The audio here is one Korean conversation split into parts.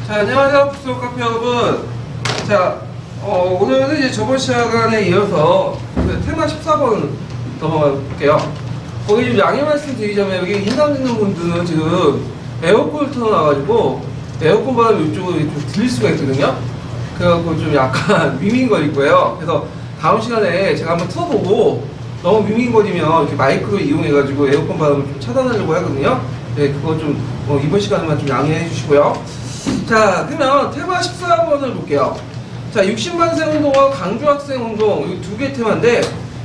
자, 안녕하세요. 북수업 카페 여러분. 자, 오늘은 이제 저번 시간에 이어서 그 테마 14번 넘어가 볼게요. 거기 좀 양해 말씀 드리자면, 여기 인상 듣는 분들은 지금 에어컨을 틀어놔가지고 에어컨 바람이 이쪽으로 좀 들릴 수가 있거든요. 그래갖고 좀 약간 밍밍거릴 거예요. 그래서 다음 시간에 제가 한번 틀어보고 너무 밍밍거리면 이렇게 마이크로 이용해가지고 에어컨 바람을 좀 차단하려고 하거든요. 네, 그거 좀 이번 시간에만 좀 양해해 주시고요. 자, 그러면 테마 14번을 볼게요. 자, 60만세 운동과 강주학생 운동, 이 두 개 테마인데,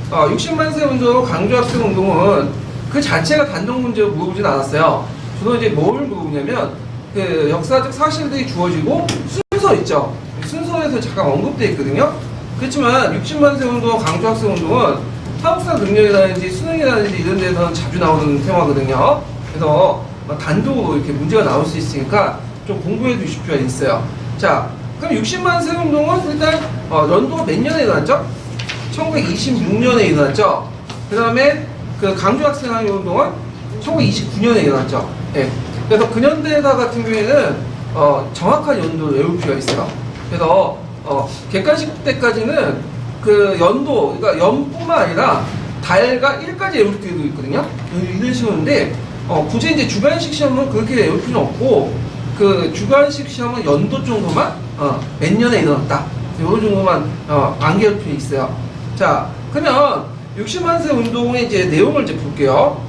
60만세 운동과 강주학생 운동은 그 자체가 단독 문제로 물어보진 않았어요. 저는 이제 뭘 물어보냐면, 그 역사적 사실들이 주어지고, 순서 있죠? 순서에서 잠깐 언급되어 있거든요? 그렇지만, 60만세 운동과 강주학생 운동은 사업사 능력이라든지 수능이라든지 이런 데서는 자주 나오는 테마거든요. 그래서 단독으로 이렇게 문제가 나올 수 있으니까, 좀 공부해 두실 필요가 있어요. 자, 그럼 60만세 운동은 일단 연도가 몇 년에 일어났죠? 1926년에 일어났죠. 그 다음에 그 강주학생항해 운동은 1929년에 일어났죠. 네. 그래서 근현대사 같은 경우에는 정확한 연도를 외울 필요가 있어요. 그래서 객관식 때까지는 그 연도, 그러니까 연뿐만 아니라 달과 일까지 외울 때도 있거든요. 이런 식으로인데 굳이 이제 주관식 시험은 그렇게 외울 필요는 없고, 그 주관식 시험은 연도 정도만 몇 년에 일어났다, 이런 정도만 암기할 필요 있어요. 자, 그러면 60만세 운동의 이제 내용을 이제 볼게요.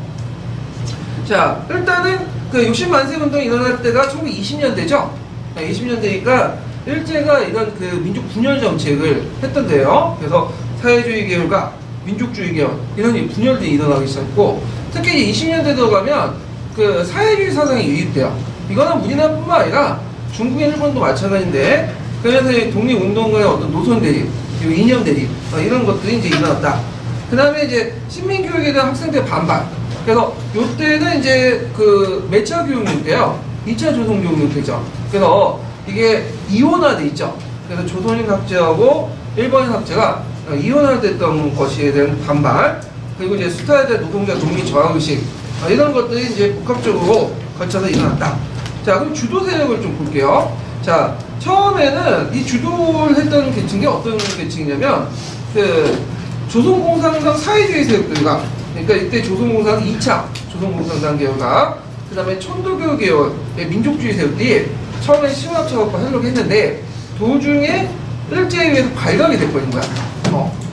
자, 일단은 그 60만세 운동이 일어날 때가 1920년대죠. 20년대니까 일제가 이런 그 민족 분열 정책을 했던데요. 그래서 사회주의 계열과 민족주의 계열 이런 분열들이 일어나기 시작했고, 특히 20년대 들어가면 그 사회주의 사상이 유입돼요. 이거는 우리나라뿐만 아니라 중국, 일본도 마찬가지인데, 그래서 독립운동가의 어떤 노선 대립, 그리고 이념 대립, 이런 것들이 이제 일어났다. 그 다음에 이제 신민교육에 대한 학생들 반발. 그래서 요때는 이제 그 몇 차 교육령 때요? 2차 조선교육령 때죠. 그래서 이게 이원화돼 있죠. 그래서 조선인 학제하고 일본인 학제가 이원화됐던 것에 대한 반발, 그리고 이제 수타에 대한 노동자 농민 저하의식, 이런 것들이 이제 복합적으로 거쳐서 일어났다. 자, 그럼 주도 세력을 좀 볼게요. 자, 처음에는 이 주도를 했던 계층이 어떤 계층이냐면, 그 조선공산당 사회주의 세력들과, 그러니까 이때 조선공산당 2차 조선공산당 계열과, 그 다음에 천도교 계열의 민족주의 세력들이 처음에 심화합쳐갖고 하려고 했는데, 도중에 일제에 의해서 발각이 돼버린 거야.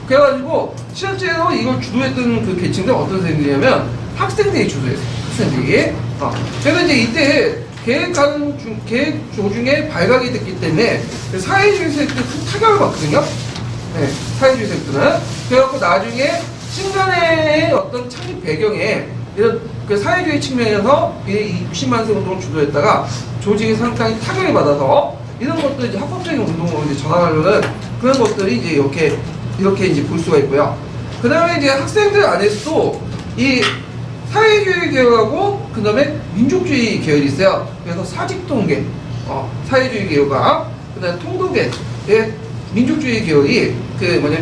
그래가지고 실제로 이걸 주도했던 그 계층들은 어떤 세력이냐면 학생들이 주도했어요. 학생들이. 그래서 이제 이때 계획 조중에 발각이 됐기 때문에 사회주의 세력들이 큰 타격을 받거든요. 네, 사회주의 세력들은. 그래갖고 나중에 신간의 어떤 창립 배경에 이런 그 사회주의 측면에서 이 60만세 운동을 주도했다가 조직이 상당히 타격을 받아서 이런 것들 이제 합법적인 운동으로 이제 전환하려는 그런 것들이 이제 이렇게 이제 볼 수가 있고요. 그 다음에 이제 학생들 안에서도 이 사회주의 계열하고 그 다음에 민족주의 계열이 있어요. 그래서 사직통계, 사회주의 계열과 그 다음에 통도계의 민족주의 계열이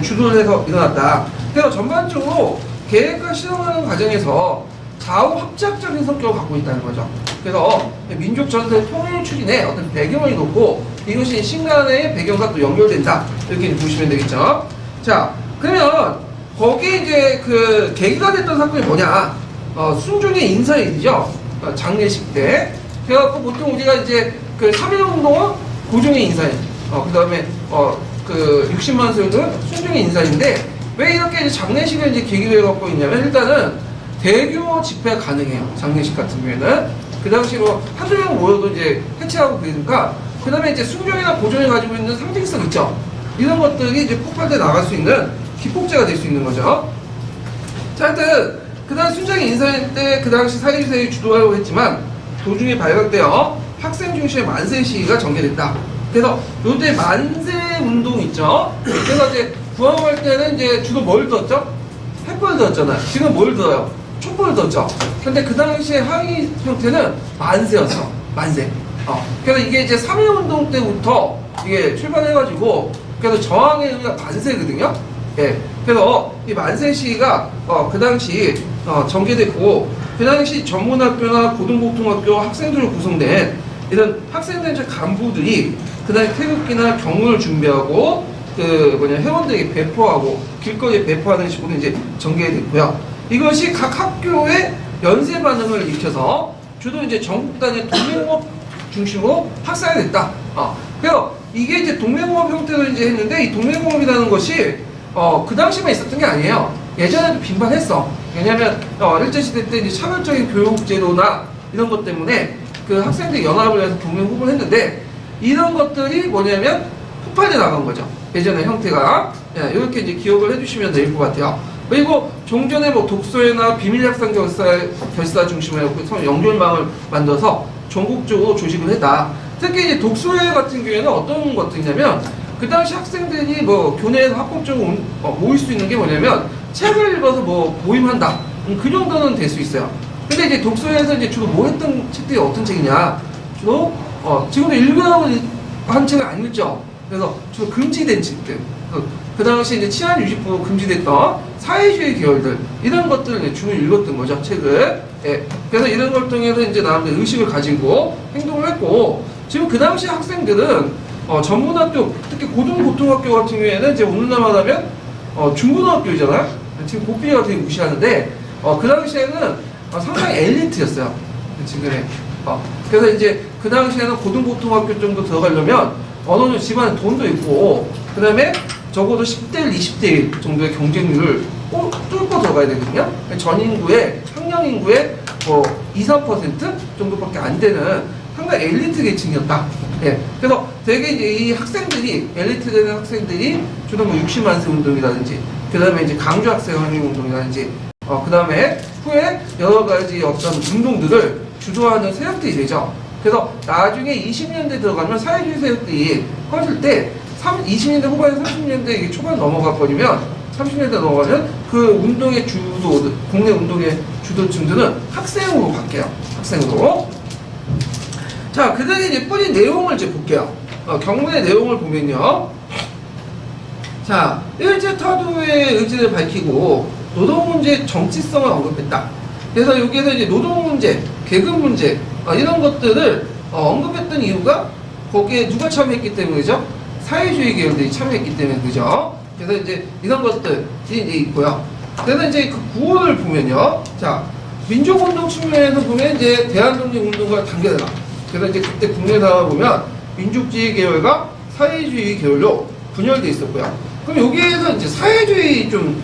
주도를 해서 일어났다. 그래서 전반적으로 계획과 실행하는 과정에서 좌우 합작적인 성격을 갖고 있다는 거죠. 그래서 민족 전체 통일 추진에 어떤 배경을 놓고 이것이 신간의 배경과 또 연결된다, 이렇게 보시면 되겠죠. 자, 그러면 거기에 이제 그 계기가 됐던 사건이 뭐냐? 순종의 인사일이죠. 장례식 때. 그래갖고 보통 우리가 이제 그 3.1운동은 고종의 인사일, 그 다음에 그 60만세는 순종의 인사인데, 왜 이렇게 이제 장례식을 이제 계기로 해갖고 있냐면, 일단은 대규모 집회가 가능해요. 장례식 같은 경우에는. 그 당시로 한두 명 모여도 이제 해체하고 그러니까, 그 다음에 이제 순종이나 고종이 가지고 있는 상징성 있죠. 이런 것들이 이제 폭발돼 나갈 수 있는 기폭제가 될 수 있는 거죠. 자, 하여튼 그 다음 순장의 인사할 때 그 당시 사회주의를 주도하려고 했지만 도중에 발각되어 학생 중심의 만세 시위가 전개됐다. 그래서 요때 만세 운동 있죠. 그래서 이제 구항할 때는 이제 주로 뭘 들었죠? 횃불 들었잖아요. 지금 뭘 들어요? 촛불을 들었죠. 근데 그 당시에 항의 형태는 만세였어. 만세. 그래서 이게 이제 3.1운동 때부터 이게 출발해가지고, 그래서 저항의 의미가 만세거든요. 예. 그래서 이 만세 시위가 그 당시 전개됐고, 그 당시 전문학교나 고등보통학교 학생들로 구성된 이런 학생단체 간부들이 그다음에 태극기나 경문을 준비하고 회원들에게 배포하고 길거리에 배포하는 식으로 이제 전개됐고요. 이것이 각 학교의 연쇄 반응을 일으켜서 주로 이제 전국단의 동맹호업 중심으로 확산이 됐다. 그래서 이게 이제 동맹호업 형태로 이제 했는데, 이 동맹호업이라는 것이 그 당시만 있었던 게 아니에요. 예전에도 빈번했어. 왜냐면 일제시대 때 이제 차별적인 교육제도나 이런 것 때문에 그 학생들이 연합을 해서 동맹호업을 했는데, 이런 것들이 뭐냐면 폭발해 나간 거죠. 예전의 형태가. 이렇게 이제 기억을 해주시면 될 것 같아요. 그리고 종전에 뭐 독서회나 비밀약상 결사 중심으로 해서 연결망을 만들어서 전국적으로 조직을 했다. 특히 이제 독서회 같은 경우에는 어떤 것들이냐면, 그 당시 학생들이 뭐 교내에서 합법적으로 모일 수 있는 게 뭐냐면, 책을 읽어서 뭐 모임한다. 그 정도는 될 수 있어요. 근데 이제 독서회에서 이제 주로 뭐 했던 책들이 어떤 책이냐? 주로 지금도 읽으라고 한 책을 안 읽죠. 그래서 주로 금지된 책들. 그 당시 이제 치안 유지법으로 금지됐던 사회주의 계열들, 이런 것들을 주로 읽었던 거죠, 책을. 그래서 이런 걸 통해서 이제 나름대로 의식을 가지고 행동을 했고, 지금 그 당시 학생들은 전문학교, 특히 고등고등학교 같은 경우에는 이제 오늘날 말하면 중고등학교잖아요. 지금 고삐가 되게 무시하는데, 그 당시에는 상당히 엘리트였어요. 지금의. 그래서 이제 그 당시에는 고등고등학교 정도 들어가려면 어느 정도 집안에 돈도 있고, 그 다음에 적어도 10대 1, 20대 1 정도의 경쟁률을 뚫고 들어가야 되거든요. 전 인구의, 학령 인구의 2, 3% 정도밖에 안 되는 상당히 엘리트 계층이었다. 그래서 되게 이제 이 학생들이, 엘리트 되는 학생들이 주로 뭐 60만세 운동이라든지, 그 다음에 이제 강주 학생 항일 운동이라든지, 그 다음에 후에 여러 가지 어떤 운동들을 주도하는 세력들이 되죠. 그래서 나중에 20년대 들어가면 사회주의 세력들이 커질 때 20년대 후반에 30년대 초반 넘어가 버리면, 30년대 넘어가면 그 운동의 주도, 국내 운동의 주도층들은 학생으로 바뀌어요. 학생으로. 자, 그들이 이제 뿌린 내용을 이제 볼게요. 경문의 내용을 보면요. 자, 일제타도의 의지를 밝히고 노동문제의 정치성을 언급했다. 그래서 여기에서 이제 노동문제, 계급문제, 이런 것들을 언급했던 이유가 거기에 누가 참여했기 때문이죠? 사회주의 계열들이 참여했기 때문에, 그죠? 그래서 이제 이런 것들이 이제 있고요. 그래서 이제 그 구호를 보면요. 자, 민족운동 측면에서 보면 이제 대한독립운동과 단계다. 그래서 이제 그때 국내 상황을 보면 민족주의 계열과 사회주의 계열로 분열되어 있었고요. 그럼 여기에서 이제 사회주의 좀,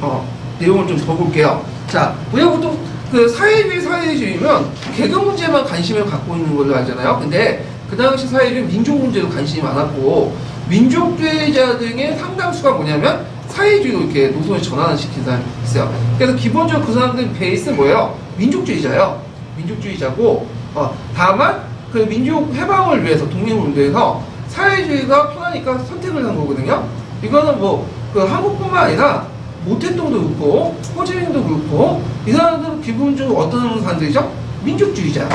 내용을 좀 더 볼게요. 자, 우리가 보통 그 사회주의면 계급 문제만 관심을 갖고 있는 걸로 알잖아요. 근데 그 당시 사회주의 민족 문제도 관심이 많았고, 민족주의자 등의 상당수가 뭐냐면 사회주의로 이렇게 노선을 전환시킨 사람이 있어요. 그래서 기본적으로 그 사람들은 베이스는 뭐예요? 민족주의자예요. 민족주의자고, 다만 그 민족 해방을 위해서, 독립운동에서 사회주의가 편하니까 선택을 한 거거든요. 이거는 뭐 그 한국뿐만 아니라 모택동도 그렇고 호지민도 그렇고, 이 사람들은 기본적으로 어떤 사람들이죠? 민족주의자야.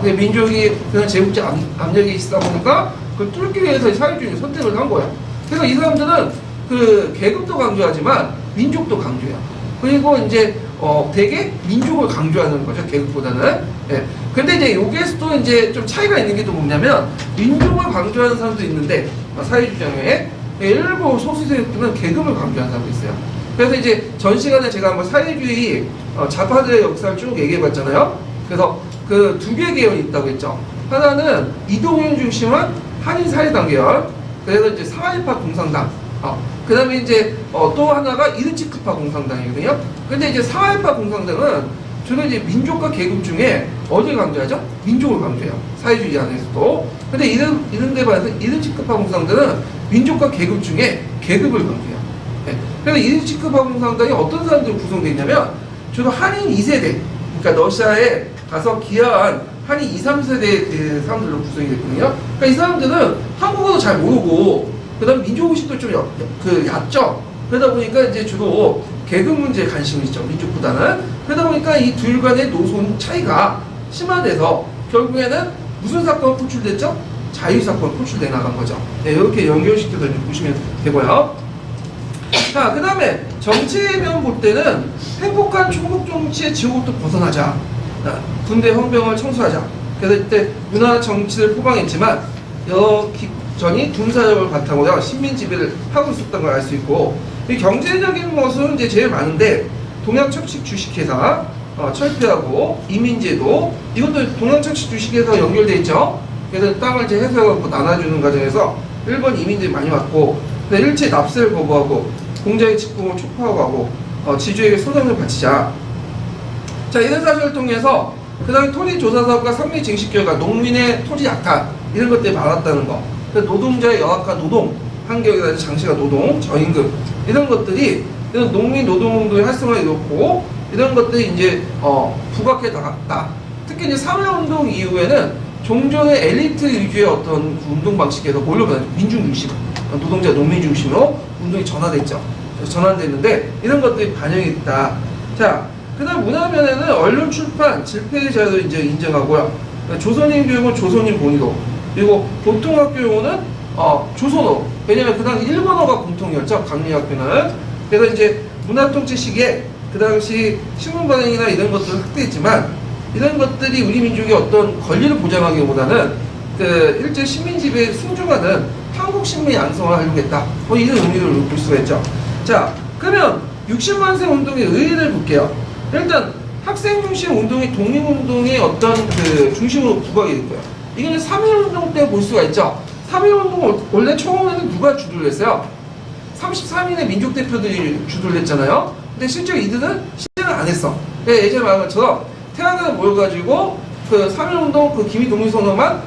그 민족이 그냥 제국자 압력이 있다 보니까 그걸 뚫기 위해서 사회주의를 선택을 한 거야. 그래서 이 사람들은 그 계급도 강조하지만 민족도 강조해요. 그리고 이제 되게 민족을 강조하는 거죠, 계급보다는. 근데 이제 여기에서도 이제 좀 차이가 있는 게 또 뭐냐면, 민족을 강조하는 사람도 있는데, 사회주의장에 일부 소수 세력들은 계급을 강조하는 사람도 있어요. 그래서 이제 전 시간에 제가 한번 사회주의 좌파들의 역사를 쭉 얘기해봤잖아요. 그래서 그 두 개의 계열이 있다고 했죠. 하나는 이동현 중심한 한인사회당 계열, 그래서 이제 사회파 공산당, 그 다음에 이제 또 하나가 이르치크파 공산당이거든요. 근데 이제 사회파 공산당은 주로 이제 민족과 계급 중에 어디를 강조하죠? 민족을 강조해요. 사회주의 안에서도. 근데 이런 데 반해서 이르치크파 공산당은 민족과 계급 중에 계급을 강조해요. 그래서 이르치크파 공산당이 어떤 사람들로 구성되어 있냐면, 주로 한인 2세대, 그러니까 러시아에 가서 기여한 한인 2, 3세대 그 사람들로 구성이 됐거든요. 그러니까 이 사람들은 한국어도 잘 모르고, 그 다음에 민족의식도 좀 얕죠. 그러다 보니까 이제 주로 계급 문제에 관심이 있죠, 민족보다는. 그러다 보니까 이 둘 간의 노선 차이가 심화돼서 결국에는 무슨 사건이 포출됐죠? 자유사건이 포출돼 나간 거죠. 이렇게 연결시켜서 보시면 되고요. 자, 그 다음에 정치의 면 볼 때는 행복한 총국 정치의 지옥부터 벗어나자. 군대 헌병을 청소하자. 그래서 이때 문화 정치를 포방했지만 여전히 군사력을 바탕으로 식민 지배를 하고 있었던 걸 알 수 있고, 이 경제적인 것은 이제 제일 많은데 동양척식 주식회사 철폐하고 이민제도, 이것도 동양척식 주식회사 연결돼 있죠. 그래서 땅을 이제 해소해갖고 나눠주는 과정에서 일본 이민들이 많이 왔고, 일제 납세를 거부하고 공자의 직공을 촉구하고 하고 지주에게 소장을 바치자. 자, 이런 사실을 통해서 그 다음에 토지 조사 사업과 상리 증식 결과 농민의 토지 약탈 이런 것들이 많았다는 거. 노동자의 열악한 노동 환경이라든지 장시간 노동, 저임금 이런 것들이 이런 농민 노동운동의 활성화를 이뤘고, 이런 것들이 이제 부각해 나갔다. 특히 이제 3.1운동 이후에는 종전의 엘리트 위주의 어떤 운동 방식에서 몰려가죠. 민중 중심, 노동자 농민 중심으로 운동이 전환됐죠. 전환됐는데 이런 것들이 반영이 됐다. 자, 그다음 문화면에는 언론, 출판, 질패의 자유를 이제 인정하고요. 조선인 교육은 조선인 본위로, 그리고 보통학교 용어는 조선어. 왜냐면 그 당시 일본어가 공통이었죠, 강리학교는. 그래서 이제 문화통치 시기에 그 당시 신문 발행이나 이런 것들을 확대했지만, 이런 것들이 우리 민족의 어떤 권리를 보장하기보다는 그 일제 식민 지배에 순종하는 한국 신문의 양성을 하려고 했다. 이런 의미를 볼 수가 있죠. 자, 그러면 60만 세 운동의 의의를 볼게요. 일단 학생 중심 운동이 독립운동의 어떤 그 중심으로 부각이 된 거예요. 이거는 3.1운동 때 볼 수가 있죠. 3.1운동 원래 처음에는 누가 주도를 했어요? 33인의 민족 대표들이 주도를 했잖아요. 근데 실제로 이들은 실행을 안 했어. 예전에 말한 것처럼 태안에 모여가지고 그 3.1운동 그 기미 독립선언만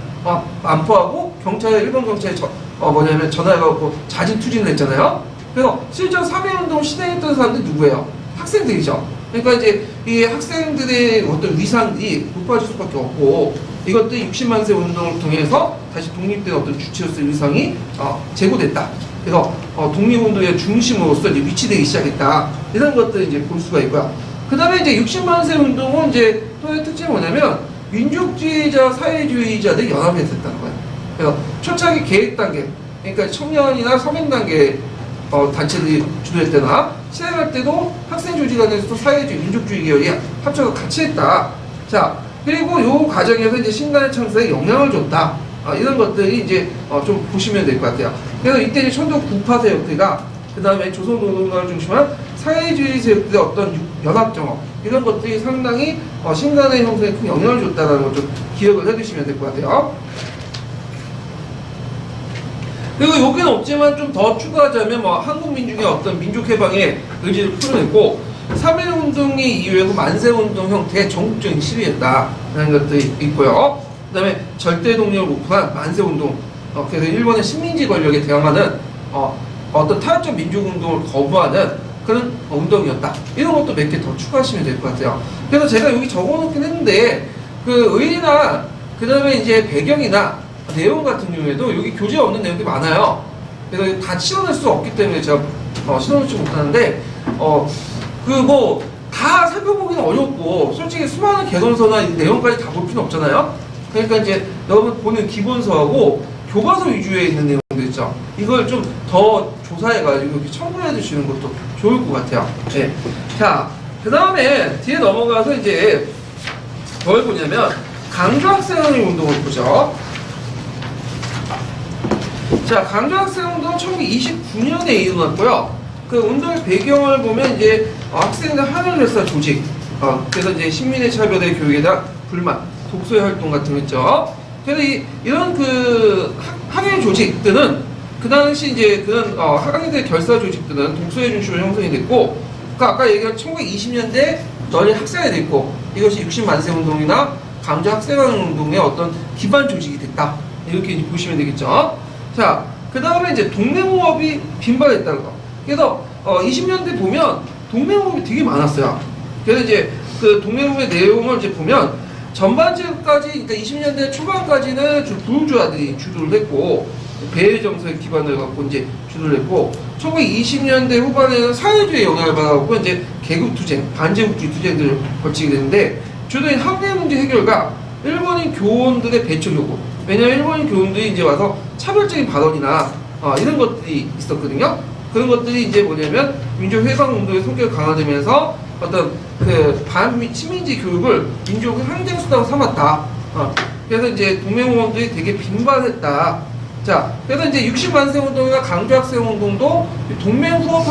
안포하고 경찰에, 일본 경찰에 전화해가지고 자진 투진을 했잖아요. 그래서 실제로 3.1운동 실행했던 사람들이 누구예요? 학생들이죠. 그러니까 이제 이 학생들의 어떤 위상이 높아질 수밖에 없고, 이것들이 60만 세 운동을 통해서 다시 독립된 어떤 주체로서의 위상이 제고됐다. 그래서 독립운동의 중심으로서 이제 위치되기 시작했다. 이런 것들을 이제 볼 수가 있고요. 그 다음에 이제 60만 세 운동은 이제 또 하나의 특징이 뭐냐면 민족주의자, 사회주의자들이 연합했었다는 거예요. 그래서 초창기 계획 단계, 그러니까 청년이나 서민 단계 단체들이 주도할 때나 실행할 때도 학생 조직안에서도 사회주의, 민족주의 계열이 합쳐서 같이 했다. 자, 그리고 요 과정에서 이제 신간의 창사에 영향을 줬다. 이런 것들이 이제 좀 보시면 될 것 같아요. 그래서 이때 이제 천도 구파 세력들과 그 다음에 조선노동당을 중심한 사회주의 세력들의 어떤 연합정업 이런 것들이 상당히 신간의 형성에 큰 영향을 줬다는 걸 좀 기억을 해두시면 될 것 같아요. 그리고 여기는 없지만 좀 더 추가하자면 한국 민중의 어떤 민족해방의 의지를 풀어냈고, 3.1운동이 이후에도 만세운동 형태의 전국적인 시위였다라는 것들이 있고요. 그 다음에 절대 독립을 목표한 만세운동, 그래서 일본의 식민지 권력에 대항하는 어떤 타협적 민족운동을 거부하는 그런 운동이었다. 이런 것도 몇 개 더 추가하시면 될 것 같아요. 그래서 제가 여기 적어놓긴 했는데, 그 의의나 그 다음에 이제 배경이나 내용 같은 경우에도 여기 교재 없는 내용이 많아요. 그래서 다 실어낼 수 없기 때문에 제가 실어놓지 못하는데, 다 살펴보기는 어렵고, 솔직히 수많은 개론서나 내용까지 다 볼 필요는 없잖아요. 그러니까 이제 여러분 보는 기본서하고 교과서 위주에 있는 내용들 있죠. 이걸 좀 더 조사해가지고 이렇게 첨부해 주시는 것도 좋을 것 같아요. 네. 자, 그 다음에 뒤에 넘어가서 이제 뭘 보냐면 강조학생운동 운동을 보죠. 자, 강조학생운동은 1929년에 일어났고요. 그 운동의 배경을 보면 이제 학생들 한일열사 조직, 그래서 이제 식민의 차별의 교육에 대한 불만, 독서의 활동 같은 거 있죠. 그래서 이런 그 학예 조직들은 그 당시 이제 그런 학생들의 결사 조직들은 독서의 중심으로 형성이 됐고, 아까 얘기한 1920년대 널리 학생이 됐고, 이것이 60만 세 운동이나 강조 학생운동의 어떤 기반 조직이 됐다. 이렇게 이제 보시면 되겠죠. 자, 그 다음에 이제 동맹호업이 빈발했다는 거. 그래서 20년대 보면 동맹호업이 되게 많았어요. 그래서 이제 그 동맹호업의 내용을 이제 보면 전반적까지, 그러니까 20년대 초반까지는 부르주아들이 주도를 했고, 배의 정서에 기반을 갖고 이제 주도를 했고, 1920년대 후반에는 사회주의 영향을 받아갖고 이제 계급투쟁, 반제국주의 투쟁들을 벌치게 되는데, 주도인 학내 문제 해결과 일본인 교원들의 배척 요구. 왜냐하면 일본인 교원들이 이제 와서 차별적인 발언이나 이런 것들이 있었거든요. 그런 것들이 이제 뭐냐면 민족해방운동의 성격이 강화되면서 어떤 그 반식민지 교육을 민족의 항쟁수단으로 삼았다. 그래서 이제 동맹운동들이 되게 빈발했다. 자, 그래서 이제 60만세 운동이나 강주학생 운동도 동맹 후합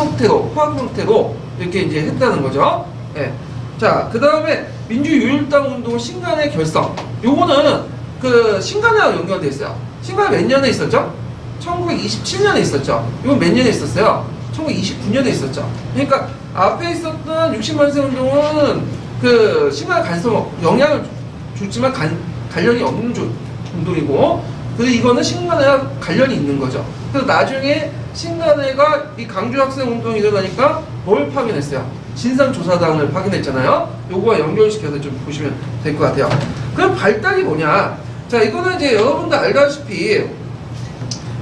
형태로 이렇게 이제 했다는 거죠. 예. 자, 그 다음에 민주유일당 운동 신간의 결성. 요거는 그 신간회랑 연결돼 있어요. 신간회 몇 년에 있었죠? 1927년에 있었죠. 이건 몇 년에 있었어요? 1929년에 있었죠. 그러니까 앞에 있었던 60만세 운동은 그 신간회 간섭 영향을 줬지만 관련이 없는 운동이고, 그리고 이거는 신간회와 관련이 있는 거죠. 그래서 나중에 신간회가 이 강주학생 운동이 일어나니까 뭘 파견했어요? 진상조사단을 파견했잖아요. 요거와 연결시켜서 좀 보시면 될 것 같아요. 그럼 발달이 뭐냐? 자, 이거는 이제 여러분들 알다시피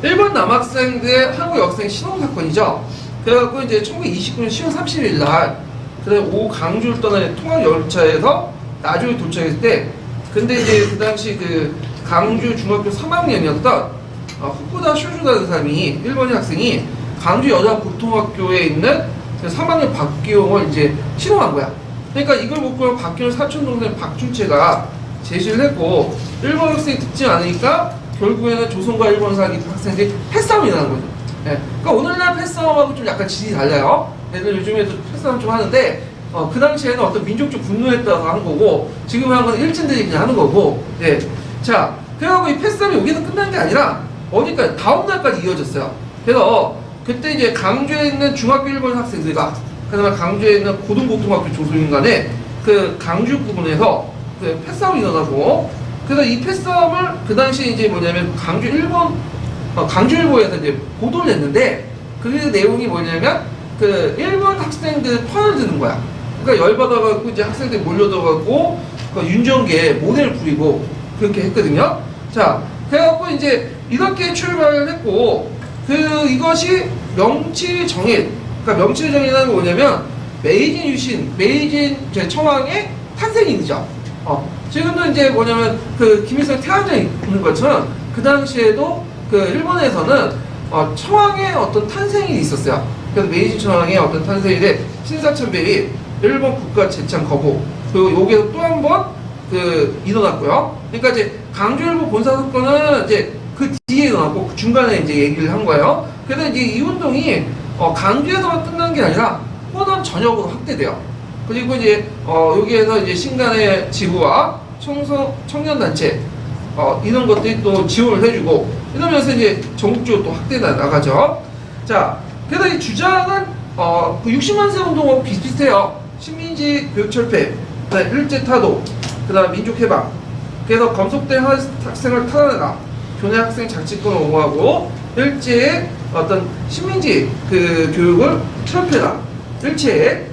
일본 남학생들의 한국 여학생 신원 사건이죠. 그래갖고 이제 1929년 10월 30일 날, 그다음에 오 강주를 떠나는 통학 열차에서 나중에 도착했을 때, 근데 이제 그 당시 그 강주 중학교 3학년이었던 후쿠다 쇼주라는 사람이, 일본인 학생이 강주 여자 고등학교에 있는 3학년 박기용을 이제 신용한 거야. 그러니까 이걸 보고 박기용 사촌 동생 박준채가 제시를 했고, 일본 학생이 듣지 않으니까 결국에는 조선과 일본 사기 학생들이 패싸움이 일어난 거죠. 예. 그러니까 오늘날 패싸움하고 좀 약간 질이 달라요. 애들 요즘에도 패싸움 좀 하는데, 그 당시에는 어떤 민족적 분노에 따라서 한 거고, 지금 한 건 일진들이 그냥 하는 거고, 예. 자, 그래갖고 이 패싸움이 여기서 끝난 게 아니라, 어디까지, 다음날까지 이어졌어요. 그래서, 그때 이제 강주에 있는 중학교 일본 학생들과, 그 다음에 강주에 있는 고등고등학교 조선인 간에, 그 강주 부근에서 그 패싸움이 일어나고, 그래서 이 패싸움을 그 당시에 이제 뭐냐면, 강주일보에서 이제 보도를 냈는데, 그 내용이 뭐냐면, 그 일본 학생들 편을 드는 거야. 그러니까 열받아갖고 이제 학생들이 몰려들어갖고 그 윤정계에 모델을 부리고 그렇게 했거든요. 자, 그래갖고 이제 이렇게 출발을 했고, 이것이 명치정일. 그러니까 명치정일이라는 게 뭐냐면 메이진 유신, 메이진 청왕의 탄생이죠. 지금도 이제 뭐냐면 그 김일성 태안전이 있는 것처럼 그 당시에도 그 일본에서는 청왕의 어떤 탄생이 있었어요. 그래서 메이지 청왕의 어떤 탄생인데, 신사참배이 일본 국가 재창 거부, 그리고 여기에서 또 한 번 일어났고요. 그러니까 이제 강주일보 본사 사건은 이제 그 뒤에 일어났고, 그 중간에 이제 얘기를 한 거예요. 그래서 이제 이 운동이 강주에서만 끝난 게 아니라 호남 전역으로 확대돼요. 그리고 이제 여기에서 이제 신간의 지구와 청년단체 이런 것들이 또 지원을 해주고, 이러면서 이제 전국적으로 또 확대 나가죠. 자, 그래서 이 주장은 그 60만세 운동하고 비슷비슷해요. 식민지 교육철폐, 그다음에 일제타도, 그다음 민족해방. 그래서 검속된 학생을 탈환해라. 교내 학생 자치권을 옹호하고, 일제의 어떤 식민지 그 교육을 철폐라. 일체의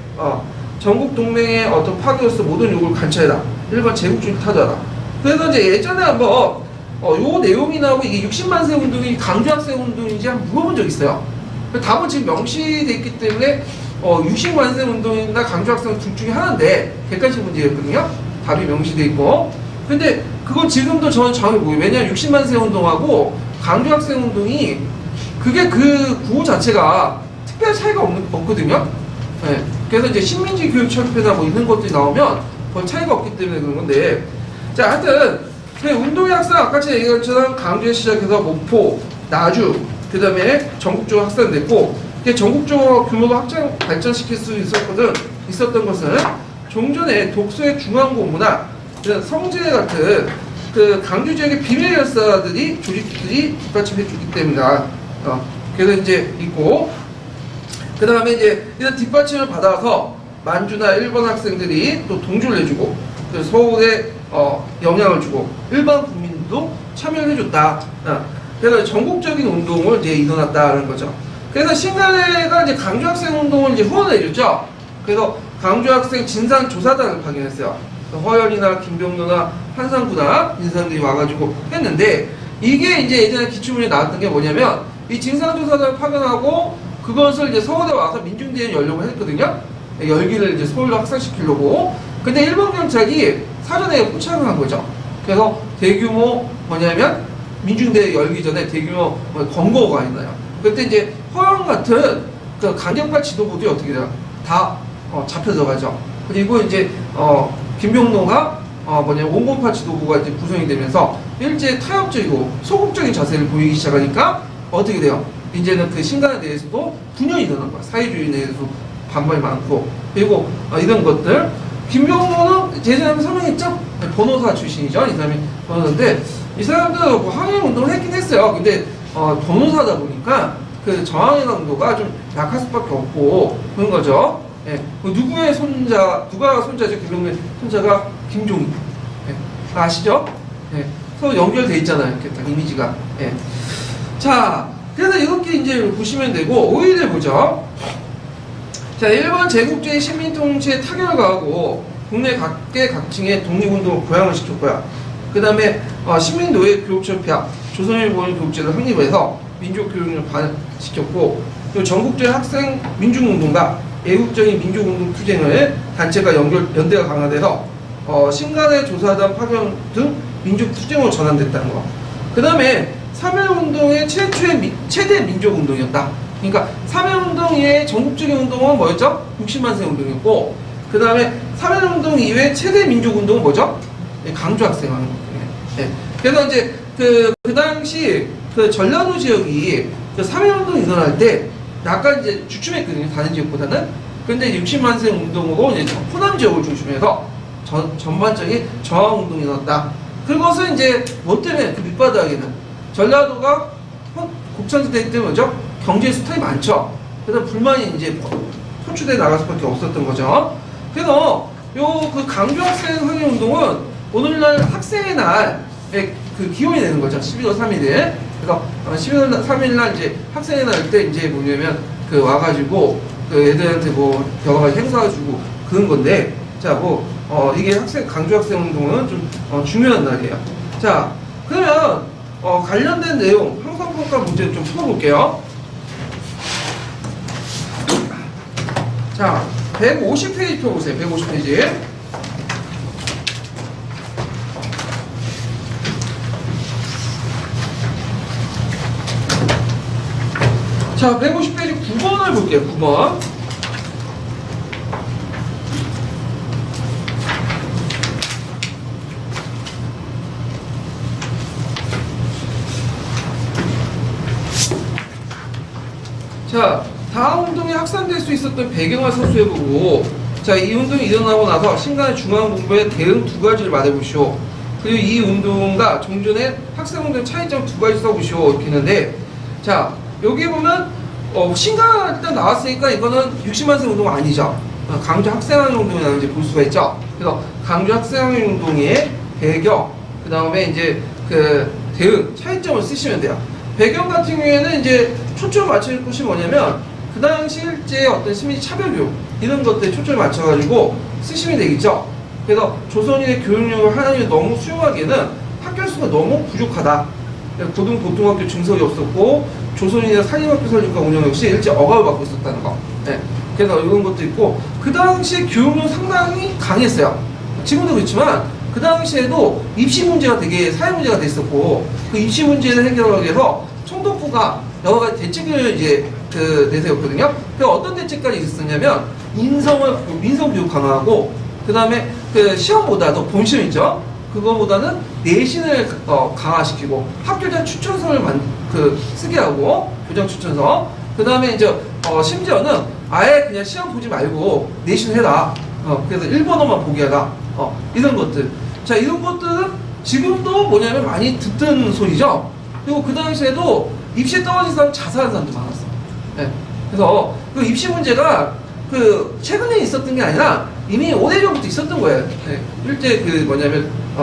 전국 동맹의 어떤 파괴로서 모든 요구를 관철해라. 일본 제국주의 타도하라. 그래서 이제 예전에 한번 요 내용이 나오고 이게 60만세 운동이 강주학생 운동인지 한번 물어본 적 있어요. 답은 지금 명시되어 있기 때문에 60만세 운동이나 강주학생 둘 중에 하나인데 객관식 문제였거든요. 답이 명시되어 있고. 근데 그건 지금도 저는 정확히 모르겠어요. 왜냐하면 60만세 운동하고 강주학생 운동이 그게 그 구호 자체가 특별한 차이가 없거든요. 네. 그래서 이제 식민지 교육 철폐나 뭐 이런 것들이 나오면 별 차이가 없기 때문에 그런 건데, 자, 하여튼 운동의 학생 아까 제가 얘기한 것처럼 강주에 시작해서 목포, 나주, 그 다음에 전국적으로 확산됐고, 전국적으로 규모도 발전시킬 수 있었던 것은 종전에 독서의 중앙고문화, 성제 같은 그 강주 지역의 비밀 열사들이 조직들이 뒷받침해주기 때문이다. 그래서 이제 있고, 그 다음에 이제 이런 뒷받침을 받아서 만주나 일본 학생들이 또 동조를 해주고, 서울에 영향을 주고, 일반 국민도 참여를 해줬다. 그래서 전국적인 운동을 이제 일어났다는 거죠. 그래서 신간회가 이제 강주학생 운동을 이제 후원을 해줬죠. 그래서 강주학생 진상조사단을 파견했어요. 허연이나 김병로나 한상구나 이 사람들이 와가지고 했는데, 이게 이제 예전에 기출문제 나왔던 게 뭐냐면, 이 진상조사단을 파견하고 그것을 이제 서울에 와서 민중대회를 열려고 했거든요. 열기를 이제 서울로 확산시키려고. 근데 일본 경찰이 사전에 포착을 한 거죠. 그래서 대규모 뭐냐면 민중대회 열기 전에 대규모 검거가 있나요. 그때 이제 허영 같은 그 강경파 지도부들이 어떻게 돼요? 다 잡혀 들어가죠. 그리고 이제 김병로가 원공파 지도부가 이제 구성이 되면서 일제 타협적이고 소극적인 자세를 보이기 시작하니까 어떻게 돼요? 이제는 그 신간에 대해서도 분열이 일어난 거야. 사회주의에 대해서 반발이 많고. 그리고 이런 것들. 김병모는 예전에 설명했죠? 변호사 출신이죠. 이 사람이 변호사인데 이 사람도 뭐 항일운동을 했긴 했어요. 근데 변호사다 보니까 그 저항의 강도가 좀 약할 수밖에 없고 그런 거죠. 예. 누구의 손자, 누가 손자죠? 김병모의 손자가 김종인. 예. 아시죠? 예. 서로 연결돼 있잖아요. 이렇게 딱 이미지가. 예. 자, 그래서 이렇게 이제 보시면 되고, 5위를 보죠. 자, 일본 제국주의 식민통치에 타결을 가하고, 국내 각계 각층의 독립운동을 고양을 시켰고요. 그 다음에, 식민노예 교육협회와 조선일보의 교육제를 확립해서 민족교육을 반시켰고, 그리고 전국적인 학생 민중운동과 애국적인 민족운동 투쟁을 단체가 연대가 강화돼서, 신간의 조사단 파견 등 민족 투쟁으로 전환됐다는 거. 그 다음에 3.1운동의 최대 민족운동이었다. 그러니까 3.1운동 이외의 전국적인 운동은 뭐였죠? 60만 세 운동이었고, 그 다음에 3.1운동 이외의 최대 민족운동은 뭐죠? 강주학생 운동. 네. 그래서 이제 그 당시 그 전라도 지역이 그 3.1운동이 일어날 때 약간 이제 주춤했거든요. 다른 지역보다는. 근데 60만 세 운동으로 이제 호남 지역을 중심해서 전반적인 저항 운동이 일어났다. 그것은 이제 뭐 때문에 그 밑바닥에는 전라도가 곡창지대 때문에 뭐죠? 경제 수탈이 많죠. 그래서 불만이 이제 표출돼 나갈 수밖에 없었던 거죠. 그래서 요 그 강주 학생 항의 운동은 오늘날 학생의 날에 그 기원이 되는 거죠. 11월 3일에. 그래서 11월 3일 날 이제 학생의 날 때 이제 뭐냐면 그 와가지고 그 애들한테 뭐 여러 가지 행사 주고 그런 건데, 자 이게 강주 학생 운동은 좀 중요한 날이에요. 자, 그러면 관련된 내용 형성평가 문제 좀 풀어볼게요. 자, 150페이지 펴보세요. 150페이지. 자, 150페이지 9번을 볼게요. 9번. 자, 다음 운동이 확산될 수 있었던 배경을 서술해보고, 자, 이 운동이 일어나고 나서 신간의 중앙본부의 대응 두 가지를 말해보시오. 그리고 이 운동과 종전의 학생운동의 차이점 두 가지 써보시오. 이렇게 했는데, 자, 여기 보면 신간 일단 나왔으니까 이거는 60만 세 운동은 아니죠. 강주 학생항의 운동이라는 이제 볼 수가 있죠. 그래서 강주 학생항의 운동의 배경, 그 다음에 이제 그 대응 차이점을 쓰시면 돼요. 배경 같은 경우에는 이제 초점을 맞출 곳이 뭐냐면 그 당시 실제 어떤 시민 차별교육 이런 것들에 초점을 맞춰가지고 쓰시면 되겠죠. 그래서 조선인의 교육력을 하나님이 너무 수용하기에는 학교 수가 너무 부족하다. 고등학교 증석이 없었고 조선인의 사립학교 설립과 운영 역시 일제 억압을 받고 있었다는 거. 네. 그래서 이런 것도 있고 그 당시 교육력 상당히 강했어요. 지금도 그렇지만 그 당시에도 입시 문제가 되게 사회 문제가 됐었고 그 입시 문제를 해결하기 위해서 총독부가 여러 가지 대책을 이제 내세웠거든요. 그 어떤 대책까지 있었냐면 민성 교육 강화하고 그 다음에 그 시험보다도 본시험 있죠. 그거보다는 내신을 강화시키고 학교장 추천서를 쓰게 하고 교장 추천서. 그 다음에 이제 심지어는 아예 그냥 시험 보지 말고 내신을 해라. 그래서 일본어만 보게 하라. 이런 것들. 자, 이런 것들은 지금도 뭐냐면 많이 듣던 소리죠. 그리고 그 당시에도 입시에 떨어진 사람 자살한 사람도 많았어. 네. 그래서 그 입시 문제가 그 최근에 있었던 게 아니라 이미 오래전부터 있었던 거예요. 네. 일제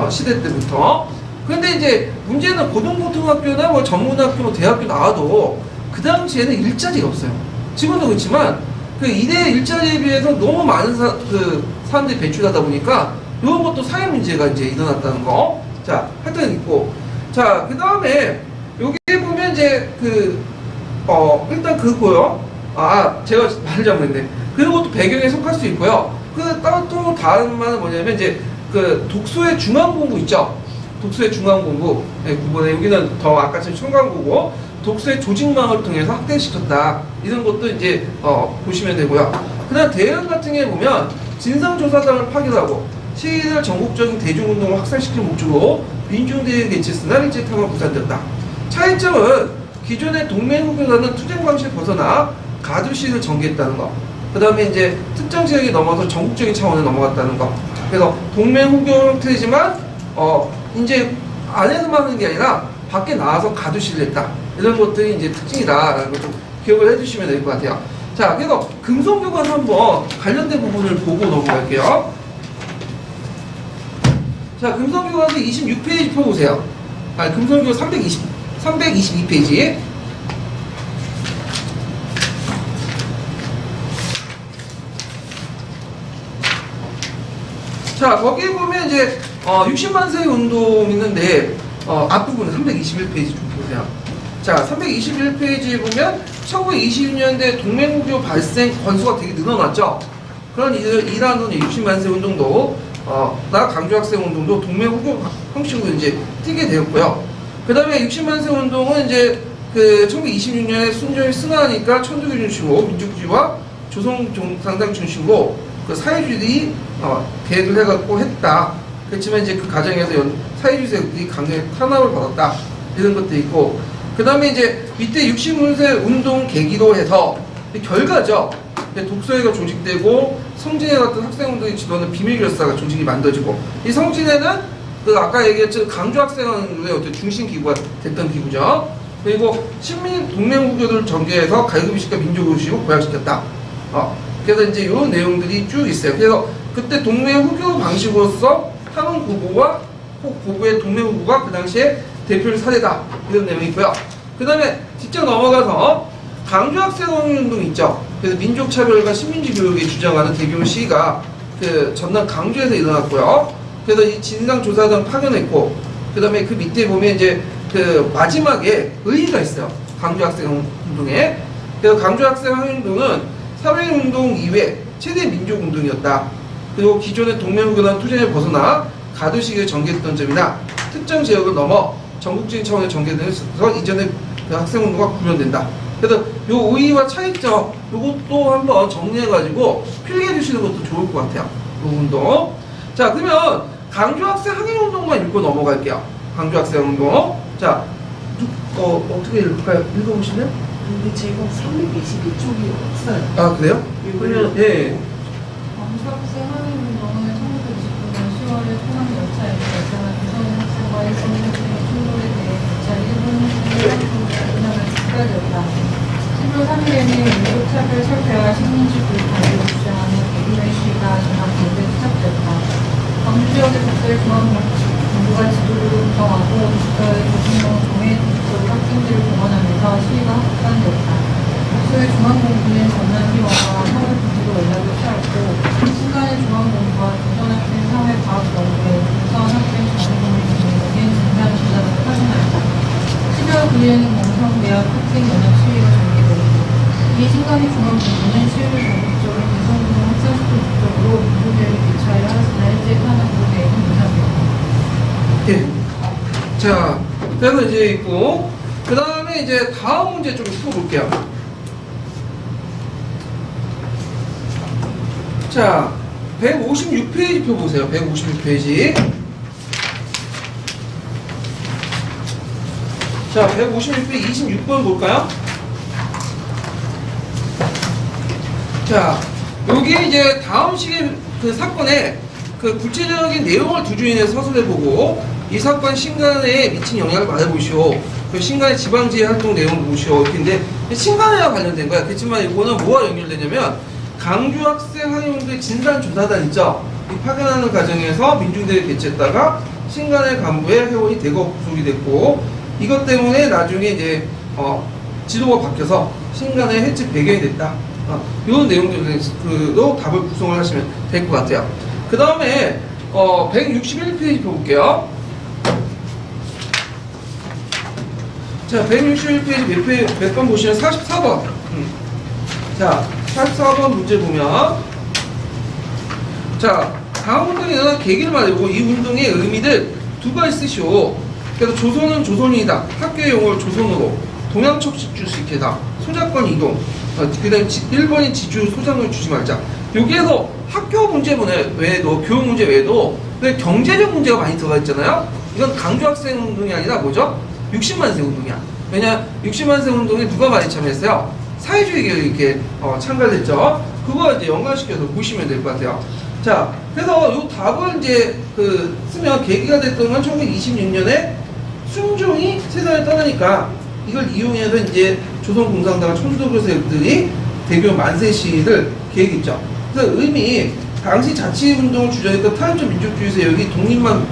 시대 때부터. 그런데 이제 문제는 고등고등학교나 뭐 전문학교, 뭐 대학교 나와도 그 당시에는 일자리가 없어요. 지금도 그렇지만 그 이대 일자리에 비해서 너무 많은 사람들이 배출하다 보니까 이런 것도 사회 문제가 이제 일어났다는 거. 자, 하여튼 있고. 자, 그 다음에 여기 보면 이제 일단 그거요. 제가 말을 잘못했네. 그런 것도 배경에 속할 수 있고요. 또 다른 말은 뭐냐면 이제 그 독서의 중앙공부 있죠. 독서의 중앙공부. 네, 9번에 여기는 더 아까처럼 청강고고 독서의 조직망을 통해서 확대시켰다. 이런 것도 이제 보시면 되고요. 그다음 대응 같은 게 보면 진상조사단을 파견하고 시위를 전국적인 대중운동을 확산시키는 목적으로 민중대회 개최으나 일제 탐험 부산되었다. 차이점은 기존의 동맹후교라는 투쟁 방식을 벗어나 가두시를 전개했다는 거. 그 다음에 이제 특정 지역이 넘어서 전국적인 차원에 넘어갔다는 거. 그래서 동맹후교 형태이지만 이제 안에서만 하는 게 아니라 밖에 나와서 가두시를 했다. 이런 것들이 이제 특징이다라는 걸 좀 기억을 해주시면 될 것 같아요. 자, 그래서 금성교관 한번 관련된 부분을 보고 넘어갈게요. 자, 금성교관서 26페이지 펴보세요. 금성교관 322페이지. 자, 거기에 보면 이제 60만세 운동 있는데 앞부분은 321페이지 좀 보세요. 자, 321페이지에 보면 1920년대 동맹후교 발생 건수가 되게 늘어났죠. 그런 이러한 60만세 운동도 나 강주학생 운동도 동맹후교 형식으로 이제 뛰게 되었고요. 그 다음에 60만세 운동은 이제 그 1926년에 순전히 승하하니까 천주교 중심으로 민족주의와 조선상당 중심으로 그 사회주의들이 계획을 해갖고 했다. 그렇지만 이제 그 과정에서 사회주의 세력들이 강력히 탄압을 받았다. 이런 것도 있고, 그 다음에 이제 밑에 60만세 운동 계기로 해서 결과죠. 독서회가 조직되고 성진회 같은 학생운동의 지도하는 비밀결사가 조직이 만들어지고, 이 성진회는 그 아까 얘기했던 강주학생운동의 어떤 중심 기구가 됐던 기구죠. 그리고 신민 동맹후교를 전개해서 갈급의식과 민족의식을 고약시켰다. 그래서 이제 이런 내용들이 쭉 있어요. 그래서 그때 동맹후교 방식으로서 한원 고고와 고고의 동맹후교가 그 당시에 대표 사례다. 이런 내용이 있고요. 그 다음에 직접 넘어가서 강주학생운동 있죠. 그래서 민족차별과 신민주의 교육에 주장하는 대규모 시위가 그 전남 강주에서 일어났고요. 그래서 이 진상조사단 파견했고, 그 다음에 그 밑에 보면 이제 그 마지막에 의의가 있어요. 강주학생운동에. 그래서 강주학생운동은 사회운동 이외 최대 민족운동이었다. 그리고 기존의 동맹후교단 투쟁을 벗어나 가두시기를 전개했던 점이나 특정 지역을 넘어 전국적인 차원의 전개돼서 이전의 그 학생운동과 구별된다. 그래서 요 의의와 차이점 요것도 한번 정리해가지고 필기해 주시는 것도 좋을 것 같아요. 요 운동. 자, 그러면 강주학생 항해운동만 읽고 넘어갈게요. 강주학생운동. 자, 어떻게 읽을까요? 읽어보실래요? 근데 제가 322쪽이 없어요. 아, 그래요? 그러면 예. 강주학생 항해운동은 1929년 10월에 포항 열차에서 발생한 조선 학생과의 성적적인 충돌에 대해 기차 일본 행정을 직결되었다. 11월 3일에는 민족차별 철폐와 식민지 도입 반대를 주장하는 대규모의 시위가 전남 경주에 시작되었다. 광주 지역의 국들 중앙정부가 지도를 구성하고 국가의 조직명 종해 지도적 학생들을 동원하면서 시위가 확산되었다. 소의 중앙공부는 전남기와가 사회 부지로 연락을 취하였고, 순간에 중앙공부와 조선학생 사회과학연구회, 조선학생 정의공부진흥원인 진상조사를 파견하였다. 12월 9일에는 경성대학 학생연합 시위가 전개되었고, 이 순간에 중앙공부는 시위를 전국적으로 대성운동 확산시킬 목적으로 민족대회를 개최하여 하였으나 일제 탄압으로 대응을 못하였다. 예. 자, 그래서 이제 있고, 그 다음에 이제 다음 문제 좀 풀어볼게요. 자, 156페이지 펴보세요. 156페이지. 자, 156페이지 26번 볼까요? 자, 여기 이제 다음 시기 그 사건의 그 구체적인 내용을 두 주인의 서술해보고, 이 사건 신간에 미친 영향을 말해보시오. 그 신간의 지방지휘 활동 내용을 보시오. 근데 신간에와 관련된 거야. 그렇지만 이거는 뭐와 연결되냐면, 강주학생 항해운동의 진상조사단 있죠? 이 파견하는 과정에서 민중대회 개최했다가 신간의 간부에 회원이 대거 구속이 됐고, 이것 때문에 나중에 이제 지도가 바뀌어서 신간의 해체 배경이 됐다. 이런 내용들로 답을 구성을 하시면 될 것 같아요. 그 다음에 161페이지 볼게요. 자, 161페이지 몇 번 보시면 44번. 자, 44번 문제 보면, 자, 다음 운동이 일어난 계기를 말해보고 이 운동의 의미를 두 가지 쓰시오. 그래서 조선은 조선이다. 학교의 용어를 조선으로. 동양척식 주식회다. 소작권 이동. 그 다음에 일본인 지주 소장을 주지 말자. 여기에서 학교 문제 외에도, 교육 문제 외에도 경제적 문제가 많이 들어가 있잖아요. 이건 강조학생 운동이 아니라 뭐죠? 60만세 운동이야. 왜냐 60만세 운동에 누가 많이 참여했어요? 사회주의 계열이 이렇게 참가됐죠. 그거 이제 연관시켜서 보시면 될 것 같아요. 자, 그래서 요 답을 이제 쓰면 계기가 됐던 건 1926년에 순종이 세상을 떠나니까 이걸 이용해서 이제 조선공산당 천도교세들이 대규모 만세 시위를 계획했죠. 그래서 의미 당시 자치운동을 주장했던 탈원전 민족주의 세력이 독립만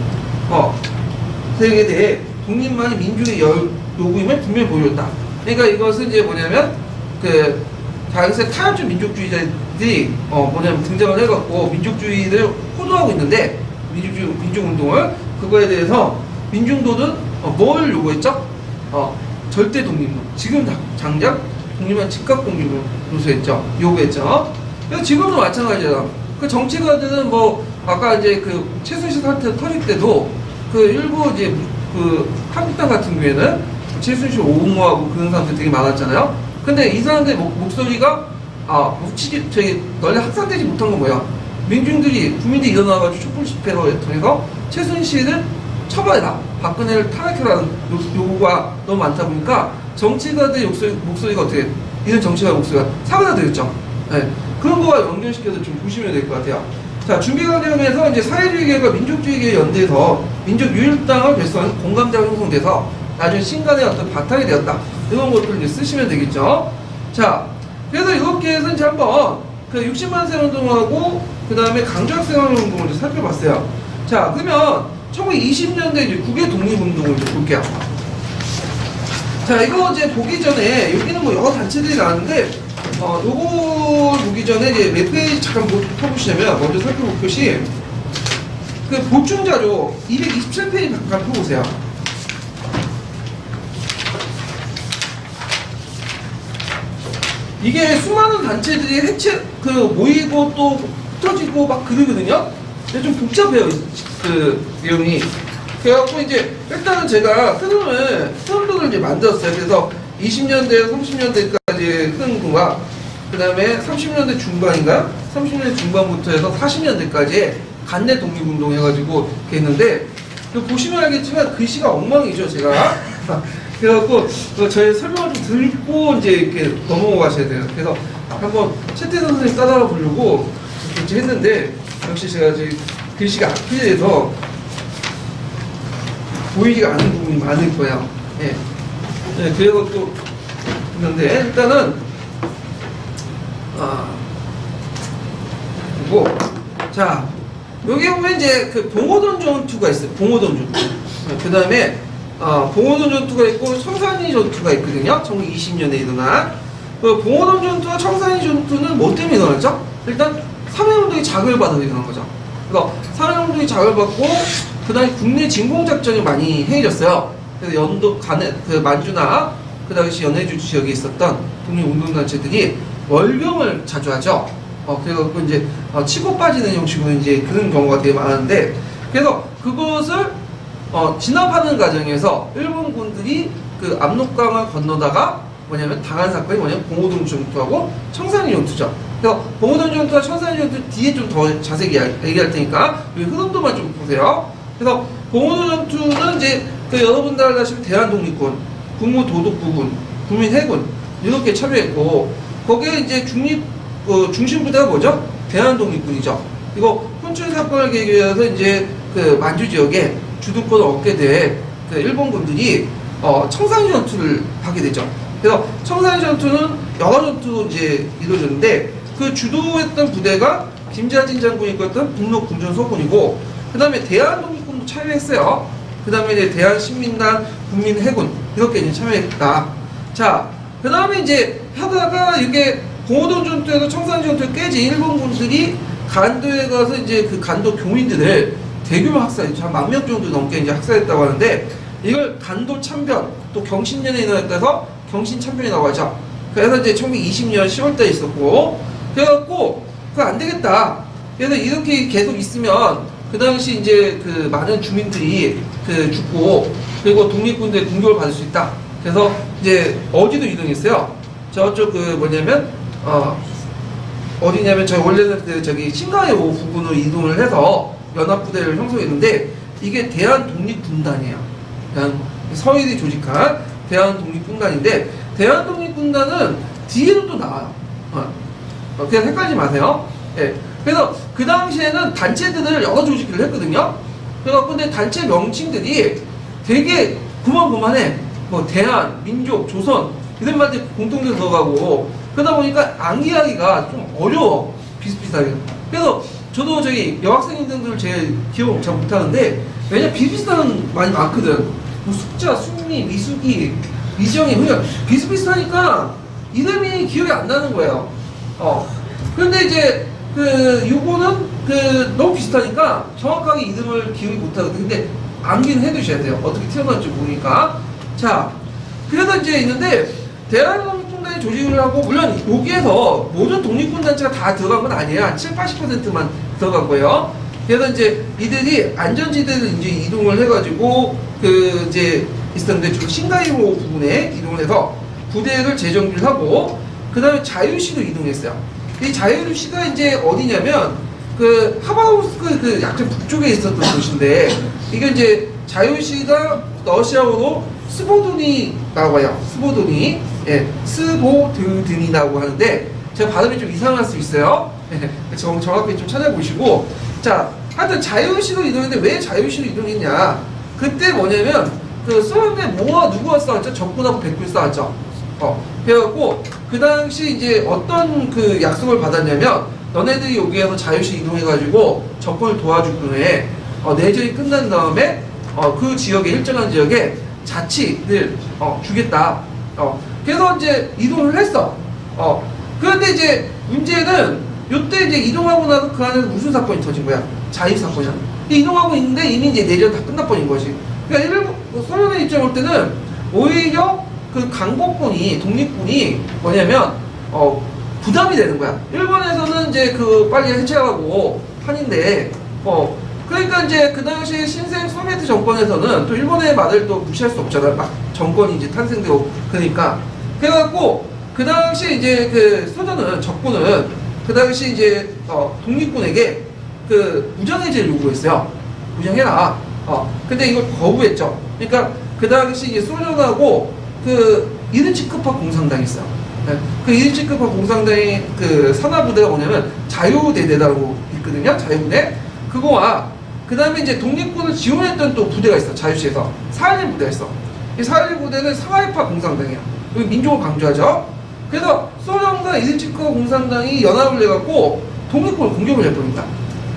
세력에 대해 독립만이 민주의 요구임을 분명히 보여줬다. 그러니까 이것은 이제 뭐냐면 당시 탈원전 민족주의자들이 뭐냐면 등장을 해갖고 민족주의를 호도하고 있는데 민족운동을 그거에 대해서 민중도는 뭘 요구했죠? 절대 독립론. 지금 당장 독립만 즉각 독립을 요구했죠. 그래서 지금도 마찬가지예요. 그 정치가들은 뭐 아까 이제 그 최순실 사태 터질 때도 일부 이제 한국당 같은 경우에는 최순실 옹호하고 그런 사람들 되게 많았잖아요. 근데 이 사람들의 목소리가 널리 확산되지 못한 건 뭐야? 국민들이 일어나가지고 촛불 집회를 통해서 최순실을 처벌해라, 박근혜를 탄핵해라는 요구가 너무 많다 보니까 정치가들의 목소리가 어떻게 이런 정치가의 목소리가 사그라들었죠. 네. 그런 거와 연결시켜서 좀 보시면 될 것 같아요. 자, 준비 과정에서 이제 사회주의 계열과 민족주의 계열 연대에서 민족유일당을 결성한 공감대가 형성돼서 나중에 신간의 어떤 바탕이 되었다. 이런 것들을 이제 쓰시면 되겠죠. 자, 그래서 이렇게 해서 이제 한번 60만세 운동하고 그 다음에 강조학생 운동을 이제 살펴봤어요. 자, 그러면 1920년대 이제 국외 독립운동을 이제 볼게요. 자, 이거 이제 보기 전에 여기는 뭐 여러 단체들이 나왔는데 요거 보기 전에 이제 몇 페이지 잠깐 펴보시냐면 먼저 살펴볼 것이 보충자료 227페이지 잠깐 펴보세요. 이게 수많은 단체들이 모이고 또 흩어지고 막 그러거든요. 근데 좀 복잡해요, 내용이. 그래갖고 이제 일단은 제가 흐름들을 이제 만들었어요. 그래서 20년대에서 30년대까지의 흐름과 그 다음에 30년대 중반인가? 30년대 중반부터 해서 40년대까지 간내 독립운동 해가지고 이렇게 했는데 보시면 알겠지만 글씨가 엉망이죠, 제가. 그래갖고 저희 설명을 좀 듣고 이제 이렇게 넘어가셔야 돼요. 그래서 한번 최태선 선생님 따라가 보려고 이렇게 했는데 역시 제가 글씨가 악필해서 보이지가 않는 부분이 많을 거예요. 예. 네, 그래서 또 있는데 일단은 그리고 자 여기 보면 이제 봉오동 전투가 있어요. 봉오동 전투. 그 다음에 봉오동 전투가 있고 청산리 전투가 있거든요. 1920년에 일어난 봉오동 전투와 청산리 전투는 뭐 때문에 일어났죠? 일단 사회운동이 자극을 받아서 일어난 거죠. 그래서 사회운동이 자극을 받고 그 다음에 국내 진공작전이 많이 해해졌어요. 그래서 만주나 그 당시 연해주 지역에 있었던 독립운동단체들이 월병을 자주 하죠. 그래서 이제 치고 빠지는 형식으로 이제 그런 경우가 되게 많은데, 그래서 그것을 진압하는 과정에서 일본군들이 압록강을 건너다가 당한 사건이 봉오동 전투하고 청산리 전투죠. 그래서 봉오동 전투와 청산리 전투 뒤에 좀 더 자세히 얘기할 테니까 이 흐름도만 좀 보세요. 그래서 봉오동 전투는 이제 여러분들 알다시피 대한독립군, 국무도독부군, 국민해군 이렇게 참여했고, 거기에 이제 중심부대가 뭐죠? 대한독립군이죠. 이거 훈춘 사건을 계기해서 이제 만주 지역에 주도권을 얻게 된 일본군들이 청산리 전투를 하게 되죠. 그래서 청산리 전투는 여러 전투로 이제 이루어졌는데 주도했던 부대가 김자진 장군이 이끌었던 북록군전서군이고, 그 다음에 대한독립군도 참여했어요. 그 다음에 이제 대한신민당, 국민해군 이렇게 이제 참여했다. 자, 그 다음에 이제 하다가 이게 봉오동 전투에서 청산리 전투에 깨진 일본군들이 간도에 가서 이제 간도 교민들을 대규모 학살했죠. 한 10,000명 정도 넘게 이제 학살했다고 하는데, 이걸 간도 참변, 또 경신년에 일어났다 해서 경신 참변이라고 하죠. 그래서 이제 1920년 10월달에 있었고, 그래갖고 그거 안 되겠다. 그래서 이렇게 계속 있으면 그 당시 이제 많은 주민들이 죽고, 그리고 독립군들의 공격을 받을 수 있다. 그래서 이제 어디로 이동했어요? 저쪽 어디냐면 원래는 신가요 부근으로 이동을 해서 연합부대를 형성했는데, 이게 대한독립군단이에요. 서일이 조직한 대한독립군단인데, 대한독립군단은 뒤에도 또 나와요. 그냥 헷갈리지 마세요. 예. 그래서 그 당시에는 단체들을 여러 조직을 했거든요. 그래서 근데 단체 명칭들이 되게 구만구만해. 뭐 대한, 민족, 조선 이런 말들이 공통적으로 들어가고, 그러다 보니까 암기하기가 좀 어려워. 비슷비슷하게. 그래서 저도 저기 여학생들 제일 기억 잘 못하는데, 왜냐 비슷비슷한 많이 많거든. 뭐 숙자, 숙리, 미숙이, 이정이, 그러니까 비슷비슷하니까 이름이 기억이 안 나는 거예요. 근데 이제 요거는 너무 비슷하니까 정확하게 이름을 기억이 못하거든. 근데 암기는 해두셔야 돼요. 어떻게 튀어나올지 모르니까. 자, 그래서 이제 있는데, 대한독립군단이 조직을 하고, 물론 여기에서 모든 독립군단체가 다 들어간 건 아니에요. 한 7, 80%만 들어간 거예요. 그래서 이제 이들이 안전지대를 이제 이동을 해가지고, 이제 있었는데, 주로 신가이호 부근에 이동을 해서 부대를 재정비를 하고, 그 다음에 자유시로 이동했어요. 이 자유시가 이제 어디냐면, 하바rovsk 약간 북쪽에 있었던 곳인데, 이게 이제 자유시가 러시아어로 스보드니라고 해요. 스보드니. 예, 스보드든이라고 하는데, 제가 발음이 좀 이상할 수 있어요. 예, 정확하게 좀 찾아보시고. 자, 하여튼 자유시로 이동했는데 왜 자유시로 이동했냐. 그때 뭐냐면, 소련에 뭐와 누구와 싸웠죠? 적군하고 백군 싸웠죠. 그래갖고, 그 당시 이제 어떤 약속을 받았냐면, 너네들이 여기에서 자유시 이동해가지고 적군을 도와주기에 내전이 끝난 다음에 그 지역에 일정한 지역에 자치를 주겠다. 그래서 이제 이동을 했어. 그런데 이제 문제는 요때 이제 이동하고 나서 그 안에서 무슨 사건이 터진 거야? 자유 사건이야. 이동하고 있는데 이미 이제 내전 다 끝나버린 거지. 그러니까 소련의 입장에 볼 때는 오히려 강복군이 독립군이 뭐냐면 부담이 되는 거야. 일본에서는 이제 빨리 해체하고 판인데, 그러니까 이제 그 당시 신생 소비에트 정권에서는 또 일본의 말을 또 무시할 수 없잖아. 막 정권이 이제 탄생되고, 그러니까. 그래갖고, 그 당시 이제 소련은, 적군은, 그 당시 이제, 독립군에게 무장해제를 요구했어요. 무장해라. 근데 이걸 거부했죠. 그러니까 그 당시 이제 소련하고 이른치크파 공산당이 있어요. 그 이른치크파 공산당의 산하부대가 뭐냐면 자유대대라고 있거든요. 자유부대. 그거와 그 다음에 이제 독립군을 지원했던 또 부대가 있어. 자유시에서 4.11 부대가 있어. 이 4.11 부대는 상하이파 공산당이야. 여기 민족을 강조하죠. 그래서 소련과 이른치크파 공산당이 연합을 해갖고 독립군을 공격을 해버립니다.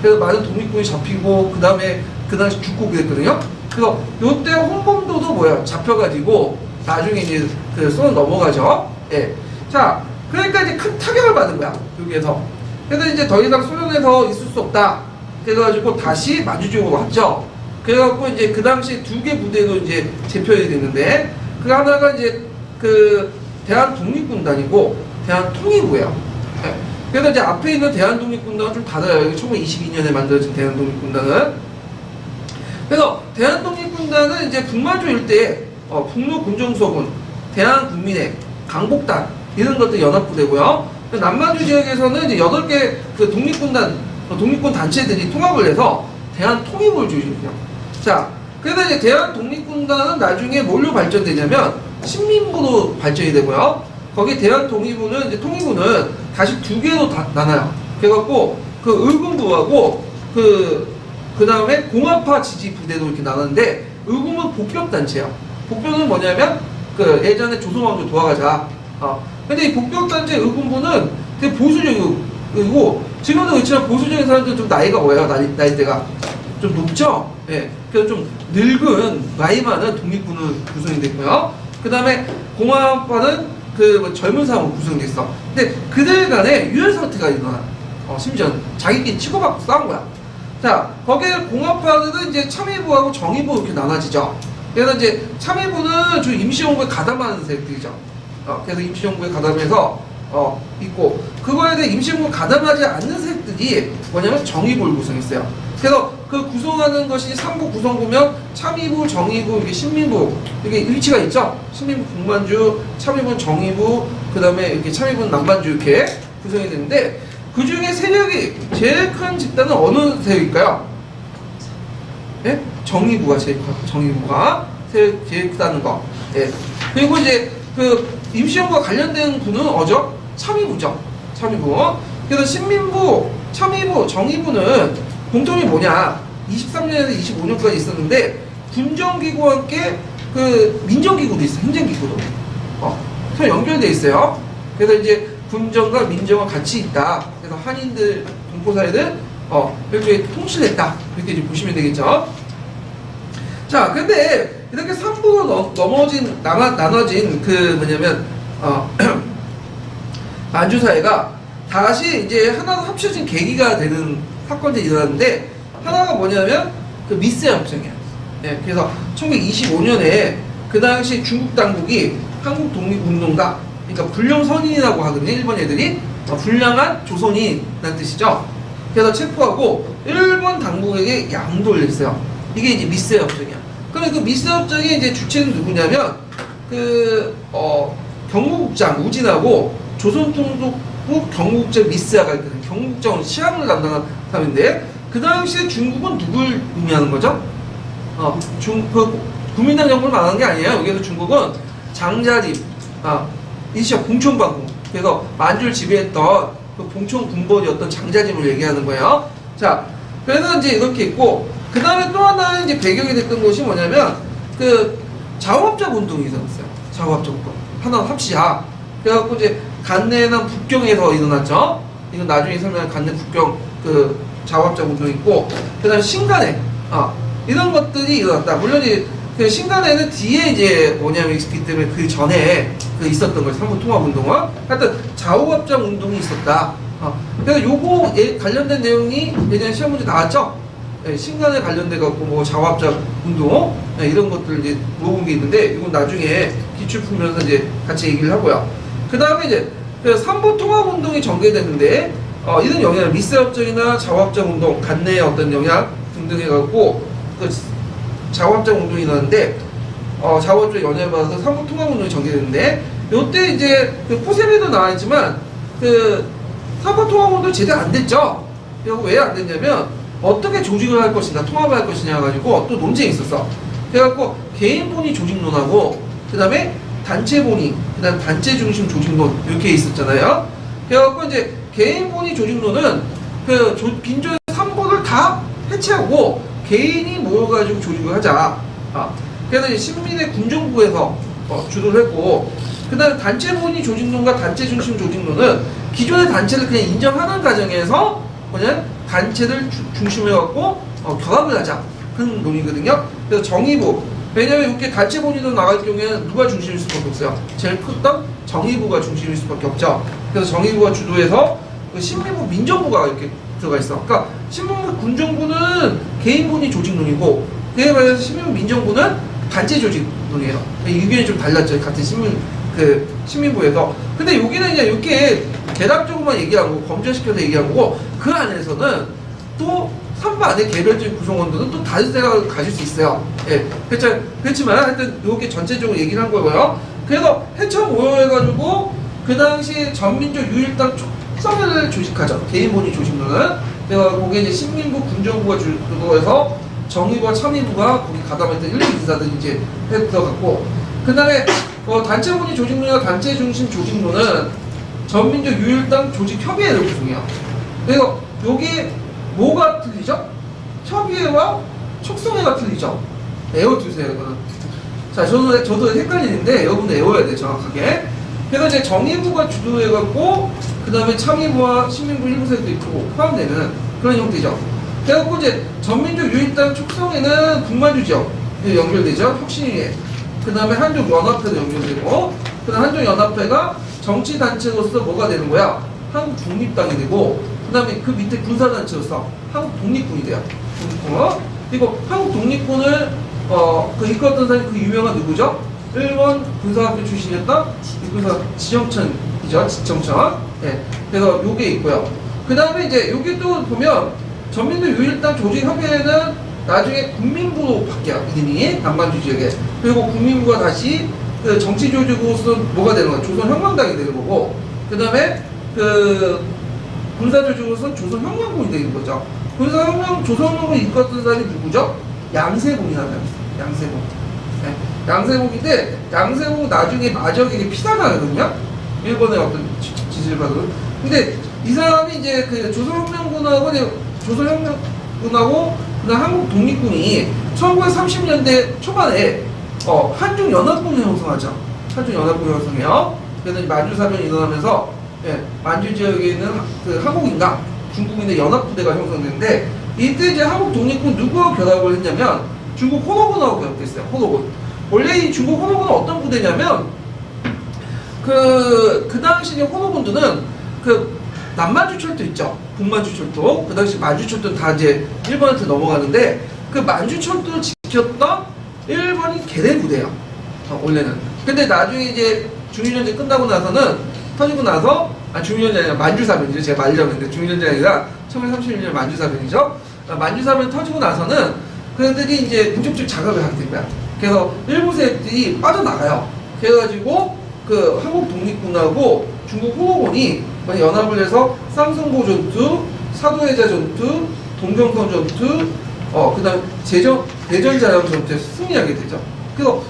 그래서 많은 독립군이 잡히고 그 다음에 그 당시 죽고 그랬거든요. 그래서 요때 홍범도도 뭐야 잡혀가지고 나중에 이제 소련 넘어가죠. 예. 자, 그러니까 이제 큰 타격을 받은 거야, 여기에서. 그래서 이제 더 이상 소련에서 있을 수 없다. 그래가지고 다시 만주지역으로 왔죠. 그래갖고 이제 그 당시 2개 부대도 이제 재편이 됐는데, 그 하나가 이제 대한독립군단이고, 대한통일부예요. 네. 그래서 이제 앞에 있는 대한독립군단은 좀 달라요. 1922년에 만들어진 대한독립군단은. 그래서 대한독립군단은 이제 북만주 일대에 북로군정서군, 대한국민회, 강복단 이런 것들 연합부대고요. 남만주 지역에서는 이제 8개 독립군 단체들이 통합을 해서 대한통일부를 조직해요. 자, 그래서 이제 대한독립군단은 나중에 뭘로 발전되냐면 신민부로 발전이 되고요. 거기 대한통일부는 이제 통일부는 다시 2개로 나눠요. 그래갖고 의군부하고 그 다음에 공화파 지지 부대도 이렇게 나눴는데, 의군은 복격단체예요. 복격은 뭐냐면 예전에 조선왕조 도와가자. 근데 이 복격단체 의군부는 되게 보수적이고, 지금도 그렇지만 보수적인 사람들은 좀 나이가 뭐예요? 나이대가 좀 높죠? 예. 그래서 좀 늙은 나이 많은 독립군은 구성이 됐고요. 그 다음에 공화파는 젊은 사람으로 구성이 됐어. 근데 그들 간에 유혈 사태가 일어나. 심지어 자기끼리 치고받고 싸운 거야. 자, 거기에 공화파들은 이제 참의부하고 정의부 이렇게 나눠지죠. 그래서 이제 참의부는 주 임시정부에 가담하는 세력들이죠. 그래서 임시정부에 가담해서 있고, 그거에 대해 임시정부에 가담하지 않는 세력들이 뭐냐면 정의부를 구성했어요. 그래서 그 구성하는 것이 3부 구성부면 참의부, 정의부, 이게 신민부, 이게 위치가 있죠. 신민부 북만주, 참의부 정의부, 그 다음에 이렇게 참의부 남만주 이렇게 구성이 되는데, 그 중에 세력이 제일 큰 집단은 어느 세력일까요? 예? 정의부가 제일 커요. 정의부가 제일 크다는 거. 예. 그리고 이제 그 임시정부와 관련된 부는 어죠? 참의부죠. 참의부. 그래서 신민부, 참의부, 정의부는 공통이 뭐냐? 23년에서 25년까지 있었는데 군정기구와 함께 그 민정기구도 있어. 행정기구도. 서로 연결돼 있어요. 그래서 이제 군정과 민정은 같이 있다. 그래서 한인들, 동포사회들 일종의 통실했다. 이렇게 이제 보시면 되겠죠. 자, 근데 이렇게 3부로 나눠진 그 뭐냐면 만주사회가 다시 이제 하나로 합쳐진 계기가 되는 사건들이 일어났는데 하나가 뭐냐면 그 미세 협정이야. 예, 그래서 1925년에 그 당시 중국 당국이 한국 독립운동가, 그러니까 불량선인이라고 하거든요. 일본 애들이 불량한 조선인이라는 뜻이죠. 그래서 체포하고 일본 당국에게 양도를 했어요. 이게 이제 미세 협정이야. 그럼 그 미세 협정의 이제 주체는 누구냐면 그 경무국장 우진하고 조선통독부 경무국장 미스아가 있거든. 경무국장은 치안을 담당한 사람인데 그 당시에 중국은 누굴 의미하는 거죠? 국민당 정부를 말하는 게 아니에요. 여기서 중국은 장자림, 이시야 봉천방군. 그래서 만주를 지배했던 그 봉천 군번이었던 장자림을 얘기하는 거예요. 자, 그래서 이제 이렇게 있고, 그 다음에 또 하나 이제 배경이 됐던 것이 뭐냐면, 그 자원업자 운동이 있었어요. 자원업자 운동. 하나 합시자. 그래갖고 이제 간내나 북경에서 일어났죠. 이건 나중에 설명할 간내 북경 그 자원업자 운동이 있고, 그 다음에 신간에, 이런 것들이 일어났다. 물론 이제 그 신간에는 뒤에 이제 뭐냐면 있기 때문에 그 전에 그 있었던 거죠. 삼부통합운동은. 하여튼 자원업자 운동이 있었다. 그래서 요거 관련된 내용이 예전에 시험 문제 나왔죠? 예, 신간에 관련돼 갖고 뭐 자원업자 운동 이런 것들 이제 물어본 게 있는데 이건 나중에 기출 풀면서 이제 같이 얘기를 하고요. 그 다음에 이제 그 삼부통합운동이 전개됐는데 이런 영향을 미세협정이나 자원업자 운동, 간내의 어떤 영향 등등 해갖고 그 자원업자 운동이 일어났는데 자원업자 영향을 받아서 삼부통합운동이 전개됐는데 요때 이제 그 포세미도 나와있지만 그 삼부통합운동이 제대로 안 됐죠. 이거 왜 안 됐냐면 어떻게 조직을 할 것이냐, 통합을 할 것이냐 가지고 또 논쟁이 있었어. 그래갖고 개인본위 조직론하고 그 다음에 단체본위, 그 다음 단체 중심 조직론 이렇게 있었잖아요. 그래갖고 이제 개인본위 조직론은 그 빈조의 3부를 다 해체하고 개인이 모여가지고 조직을 하자. 그래서 이제 신민의 군정부에서 주도를 했고, 그 다음에 단체본위 조직론과 단체 중심 조직론은 기존의 단체를 그냥 인정하는 과정에서 그냥 단체를 중심으로 해갖고 결합을 하자. 그런 논의거든요. 그래서 정의부. 왜냐면 이렇게 단체본위로 나갈 경우에는 누가 중심일 수밖에 없어요. 제일 컸던 정의부가 중심일 수밖에 없죠. 그래서 정의부가 주도해서 그 신민부 민정부가 이렇게 들어가 있어. 그러니까 신민부 군정부는 개인본위 조직론이고, 그에 반해서 신민부 민정부는 단체 조직론이에요. 의견이 좀 달랐죠. 같은 신민부에서. 근데 여기는 그냥 이렇게 대략적으로만 얘기한 거고, 검증시켜서 얘기한 거고, 그 안에서는 또 3부 안에 개별적인 구성원들은 또 다른 생각을 가질 수 있어요. 예. 그렇지만 하여튼 이렇게 전체적으로 얘기를 한 거고요. 그래서 해청 모여해가지고 그 당시 전민족 유일당 촉성회를 조직하죠. 개인본위 조직론은. 그래서 거기에 이제 신민부 군정부가 주도해서 정의부와 참의부가 거기 가담했던 일부 인사들이 이제 해 들어갔고, 그 다음에 단체본위 조직론이나 단체 중심 조직론은 전민족 유일당 조직협의회를 구성해요. 그래서 여기 뭐가 틀리죠? 협의회와 촉성회가 틀리죠. 외워두세요, 이거는. 자, 저도 헷갈리는데 여러분들 외워야 돼요, 정확하게. 그래서 이제 정의부가 주도해갖고 그 다음에 참의부와 신민부 일부세도 있고 포함되는 그런 형태죠. 그래갖고 이제 전민족 유일당 촉성회는 북만주지역 연결되죠. 혁신위에. 그 다음에 한족연합회도 연결되고, 그 다음 한족연합회가 정치단체로서 뭐가 되는 거야? 한국 독립당이 되고, 그 다음에 그 밑에 군사단체로서 한국 독립군이 돼요. 독립군. 그리고 한국 독립군을 그 이끌었던 사람이 그 유명한 누구죠? 일본 군사학교 출신이었던 군사 지정천이죠. 지정천. 네. 그래서 요게 있고요. 그 다음에 이제 여기 또 보면 전민도 유일당 조직협의회는 나중에 국민부로 바뀌어요. 이름이 남반주 지역에. 그리고 국민부가 다시 그 정치 조직으로서 뭐가 되는 거야? 조선혁명당이 되는 거고, 그 다음에 그 군사 조직으로서는 조선혁명군이 되는 거죠. 조선혁명군을 이끌었던 사람이 누구죠? 양세봉이 나타났어요. 양세봉. 네. 양세봉인데 양세봉 나중에 마적에게 피살당하거든요. 일본의 어떤 지지를 받은. 근데 이 사람이 이제 그 조선혁명군하고 그다음 한국 독립군이 1930년대 초반에 한중 연합군을 형성하죠. 한중 연합군을 형성해요. 그래서 만주사변이 일어나면서 만주 지역에 있는 그 한국인과 중국인의 연합부대가 형성되는데 이때 이제 한국 독립군 누구와 결합을 했냐면 중국 호노군하고 결합됐어요. 호노군. 원래 이 중국 호노군은 어떤 부대냐면 그 당시 호노군들은 그 남만주철도 있죠. 북만주철도. 그 당시 만주철도는 다 이제 일본한테 넘어가는데 그 만주철도를 지켰던 일본이 개대 부대예요. 원래는. 근데 나중에 이제 중일전쟁 끝나고 나서는 터지고 나서 중일전쟁이 아니라 만주사변이죠. 제가 말려고 했는데 중일전쟁이 아니라 1931년 만주사변이죠. 만주사변 터지고 나서는 그들이 이제 군족적 작업을 하게 된 거야. 그래서 일본 세력들이 빠져나가요. 그래가지고 그 한국 독립군하고 중국 호노군이 연합을 해서 쌍성고 전투, 사도해자 전투, 동경성 전투, 그다음 대전 자영 전투에 승리하게 되죠. 그래서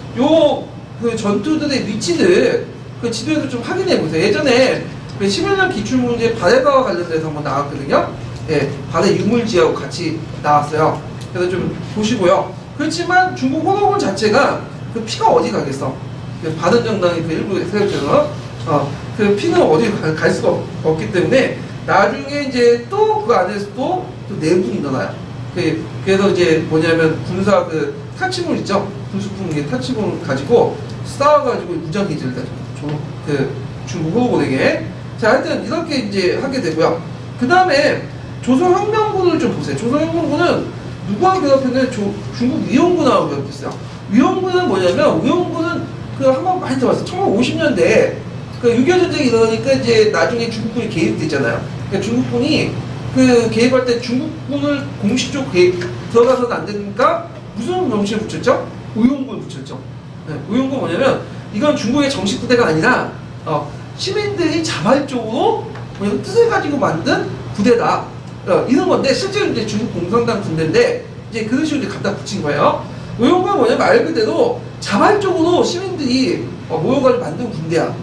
그 전투들의 위치들 그 지도에서 좀 확인해 보세요. 예전에 그 11년 기출문제 바다와 관련돼서 한번 나왔거든요. 예, 바다 유물지하고 같이 나왔어요. 그래서 좀 보시고요. 그렇지만 중국 호노군 자체가 그 피가 어디 가겠어? 그 바른정당의 그 일부 세력들은 그 피는 어디 갈 수가 없기 때문에 나중에 이제 또 그 안에서 또 내분이 일어나요. 그래서 이제 뭐냐면 군사 그 타치문 있죠? 군수품 타치문 가지고 싸워가지고 무장기지를 그 중국 호노군에게. 자, 하여튼 이렇게 이제 하게 되고요. 그 다음에 조선혁명군을 좀 보세요. 조선혁명군은 누구와 결합했냐면 중국 위용군하고 결합했어요. 위용군은 뭐냐면 위용군은 그 한번 많이 들어봤어요. 1950년대에 그 6.25 전쟁이 일어나니까 이제 나중에 중국군이 개입됐잖아요. 그러니까 중국군이 그 개입할 때 중국군을 공식적으로 들어가서는 안 되니까 무슨 명칭을 붙였죠? 의용군을 붙였죠. 네, 의용군 뭐냐면 이건 중국의 정식 부대가 아니라 시민들이 자발적으로 뜻을 가지고 만든 부대다. 이런 건데 실제로 이제 중국 공산당 군대인데 이제 그런 식으로 갖다 붙인 거예요. 의용군은 뭐냐면 말 그대로 자발적으로 시민들이 모여가지고 만든 군대야.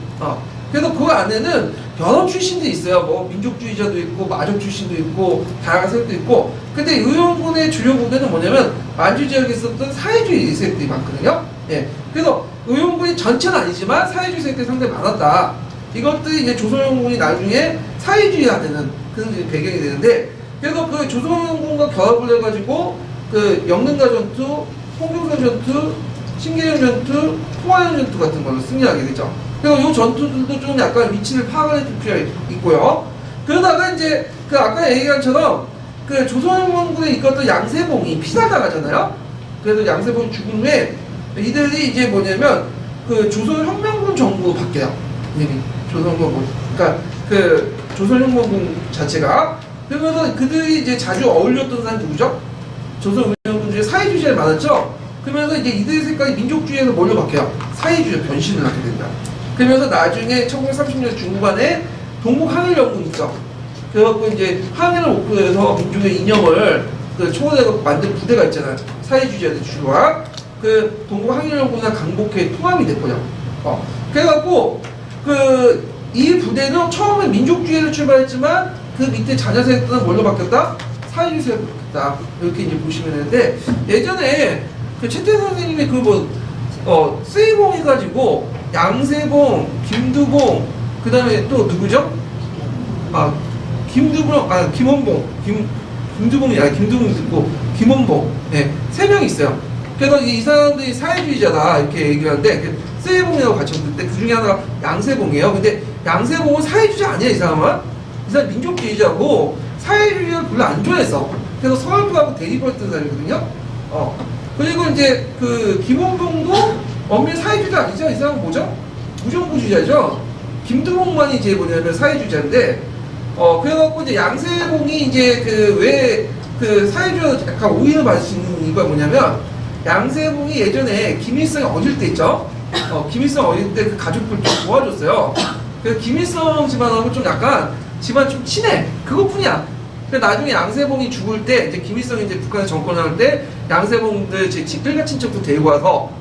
그래서 그 안에는 여러 출신들이 있어요. 뭐 민족주의자도 있고 마족 출신도 있고 다양한 세력도 있고. 근데 의용군의 주요 부대는 뭐냐면 만주 지역에 있었던 사회주의 세력들이 많거든요. 예. 그래서 의용군이 전체는 아니지만 사회주의 세력들이 상당히 많았다. 이것들이 이제 조선영군이 나중에 사회주의화되는 그런 배경이 되는데, 그래서 그 조선영군과 결합을 해가지고 그 영릉가 전투, 홍경선 전투, 신계영 전투, 통화연 전투 같은 걸로 승리하게 되죠. 그리고 이 전투들도 좀 약간 위치를 파악을 해줄 필요가 있고요. 그러다가 이제 그 아까 얘기한 것처럼 그 조선영군에 이끌었던 양세봉이 피살당하잖아요. 그래서 양세봉이 죽은 후에 이들이 이제 뭐냐면 그 조선혁명군 정부로 바뀌어요. 조선혁명군. 그러니까 그 조선혁명군 자체가. 그러면서 그들이 이제 자주 어울렸던 사람이 누구죠? 조선혁명군 중에 사회주의자가 많았죠. 그러면서 이제 이들의 색깔이 민족주의에서 뭘로 바뀌어요? 사회주의 변신을 하게 된다. 그러면서 나중에 1930년 중후반에 동북항일연군 있죠. 그래갖고 이제 항해를 목표로 해서 민족의 이념을 그 초월해서 만든 부대가 있잖아요. 사회주의자들 주류와 그 동북항일연군이나 강복회에 통합이 됐고요. 그래갖고 그 이 부대는 처음에 민족주의를 출발했지만 그 밑에 자녀 세력들은 뭘로 바뀌었다? 사회주의 세력으로 바뀌었다. 이렇게 이제 보시면 되는데, 예전에 그 최태 선생님이 그 세이봉 해가지고 양세봉, 김두봉, 그 다음에 또 누구죠? 김원봉, 김두봉이 아니 김두봉이 있고 김원봉, 네, 3명이 있어요. 그래서 이 사람들이 사회주의자다 이렇게 얘기를 하는데 세이봉이라고 같이 했는데 그 중에 하나가 양세봉이에요. 근데 양세봉은 사회주의자 아니야. 이 사람은 민족주의자고 사회주의를 별로 안 좋아했어. 그래서 서울부하고 대립했던 사람이거든요. 그리고 이제 그 김원봉도 엄밀히 사회주의자 아니죠. 이 사람은 뭐죠? 무정부주의자죠. 김두봉만이 이제 뭐냐면 사회주의자인데, 그래갖고 이제 양세봉이 이제 그 사회주의자 약간 오인을 받을 수 있는 이유가 뭐냐면, 양세봉이 예전에 김일성이 어릴 때 있죠. 김일성 어릴 때 그 가족들 좀 도와줬어요. 그래서 김일성 집안하고 좀 약간 집안 좀 친해. 그것뿐이야. 그래서 나중에 양세봉이 죽을 때 이제 김일성이 이제 북한에 정권을 할 때 양세봉들 제 일가 친척도 데리고 와서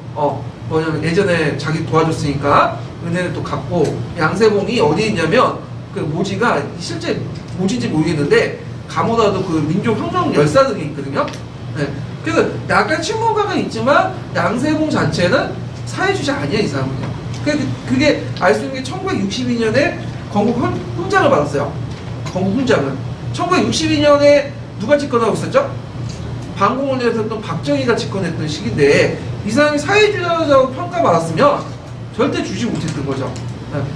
뭐냐면 예전에 자기 도와줬으니까 은혜를 또 갚고 양세봉이 어디 있냐면 그 모지가 실제 모지인지 모르겠는데 가모다도 그 민족혁명 열사들이 있거든요. 네. 그래서 약간 친분감은 있지만 양세봉 자체는 사회주의자 아니야 이 사람은. 그게 알 수 있는 게 1962년에 건국 훈장을 받았어요. 건국 훈장을. 1962년에 누가 집권하고 있었죠? 반공을 내었던 박정희가 집권했던 시기인데 이 사람이 사회주의자라고 평가받았으면 절대 주지 못했던 거죠.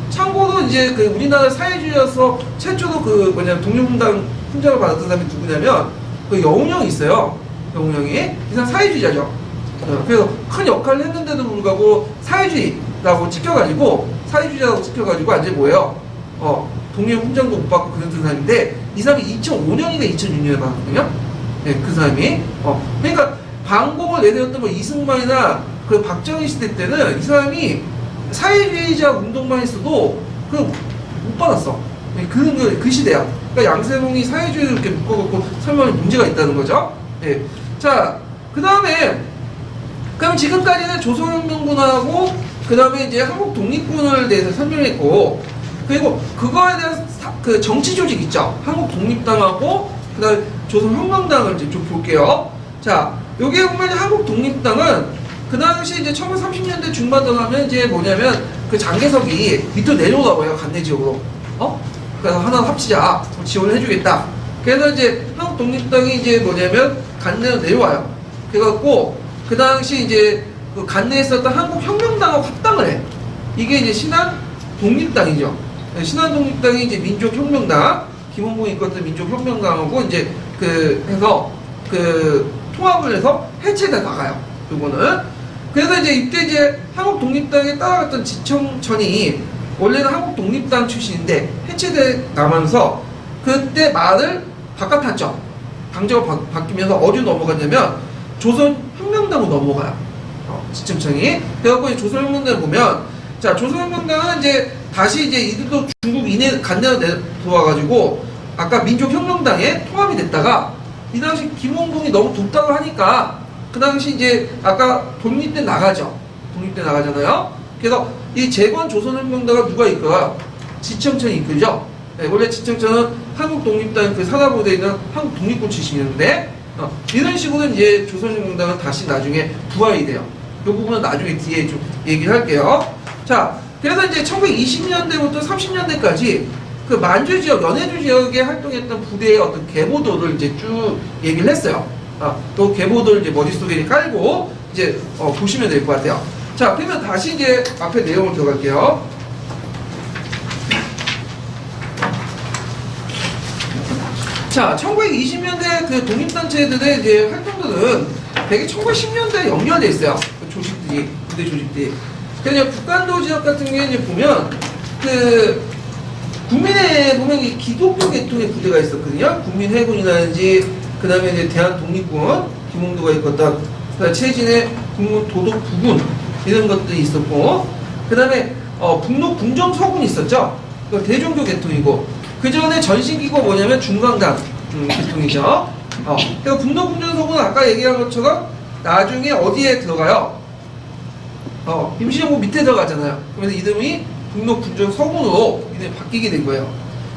참고로 이제 그 우리나라 사회주의자로서 최초로 그 뭐냐 독립운동 훈장을 받았던 사람이 누구냐면 그 여운형이 있어요. 여운형이 이 사람 사회주의자죠. 그래서 큰 역할을 했는데도 불구하고 사회주의라고 사회주의자라고 찍혀가지고 완전히 뭐예요? 독립훈장도 못 받고 그런 사람인데 이 사람이 2005년인가 2006년에 받았거든요. 네, 그 사람이 그러니까 반공을 내세웠던 뭐 이승만이나 그 박정희 시대 때는 이 사람이 사회주의자 운동만 했어도 그 못 받았어. 그 시대야. 그러니까 양세봉이 사회주의를 이렇게 묶어갖고 설명할 문제가 있다는 거죠. 네. 자, 그 다음에 그럼 지금까지는 조선혁명군하고 그 다음에 이제 한국 독립군을 대해서 설명했고 그리고 그거에 대한 그 정치 조직 있죠. 한국 독립당하고 그 다음에 조선혁명당을 이제 좀 볼게요. 자, 여기에 보면 한국 독립당은 그 당시 이제 1930년대 중반 들어가면 이제 뭐냐면 그 장개석이 밑으로 내려오라고요. 간내 지역으로. 그래서 하나 합치자. 지원을 해주겠다. 그래서 이제 한국 독립당이 이제 뭐냐면 간내로 내려와요. 그래갖고 그 당시 이제 그 간내에 있었던 한국혁명당하고 합당을 해. 이게 이제 신한 독립당이죠. 신한 독립당이 이제 민족혁명당, 김원봉이 이끌었던 민족혁명당하고 이제 그 해서 그 통합을 해서 해체돼 나가요. 요거는. 그래서 이제 이때 이제 한국 독립당에 따라갔던 지청천이 원래는 한국 독립당 출신인데 해체돼 나면서 그때 말을 바꿔탔죠. 당제가 바뀌면서 어디로 넘어갔냐면 조선혁명당으로 넘어가요. 지청청이. 그래갖고 조선혁명당을 보면 자 조선혁명당은 이제 다시 이제 이들도 중국 간내로 들어와가지고 아까 민족혁명당에 통합이 됐다가 이 당시 김원봉이 너무 독탁을 하니까 그 당시 이제 아까 독립때 나가죠. 독립때 나가잖아요. 그래서 이 재건 조선혁명당가 누가 이끌어요? 지청천이 이끌죠. 네, 원래 지청천은 한국 독립당 그 산하부대에 있는 한국 독립군 출신이었는데 이런 식으로 이제 조선혁명당은 다시 나중에 부활이 돼요. 이 부분은 나중에 뒤에 좀 얘기를 할게요. 자, 그래서 이제 1920년대부터 30년대까지 그 만주 지역, 연해주 지역에 활동했던 부대의 어떤 계보도를 이제 쭉 얘기를 했어요. 또 계보도를 이제 머릿속에 깔고 이제 보시면 될 것 같아요. 자, 그러면 다시 이제 앞에 내용을 들어갈게요. 자, 1920년대 그 독립단체들의 이제 활동들은 되게 1910년대에 연결돼 있어요. 그 조직들이, 부대 조직들이. 그래서 북한도 지역 같은 경우에 이제 보면 그 국민회 보면 이 기독교 계통의 부대가 있었거든요. 국민해군이라든지 그 다음에 이제 대한독립군 김홍도가 있었던 최진의 국민도덕부군 이런 것들이 있었고 그 다음에 북로 궁정서군이 있었죠. 대종교 계통이고 그 전에 전신기구가 뭐냐면 중강당 계통이죠. 그러니까 북로 궁정서군은 아까 얘기한 것처럼 나중에 어디에 들어가요? 임시정부 밑에 들어가잖아요. 그래서 이름이 북로 궁정서군으로 이름이 바뀌게 된 거예요.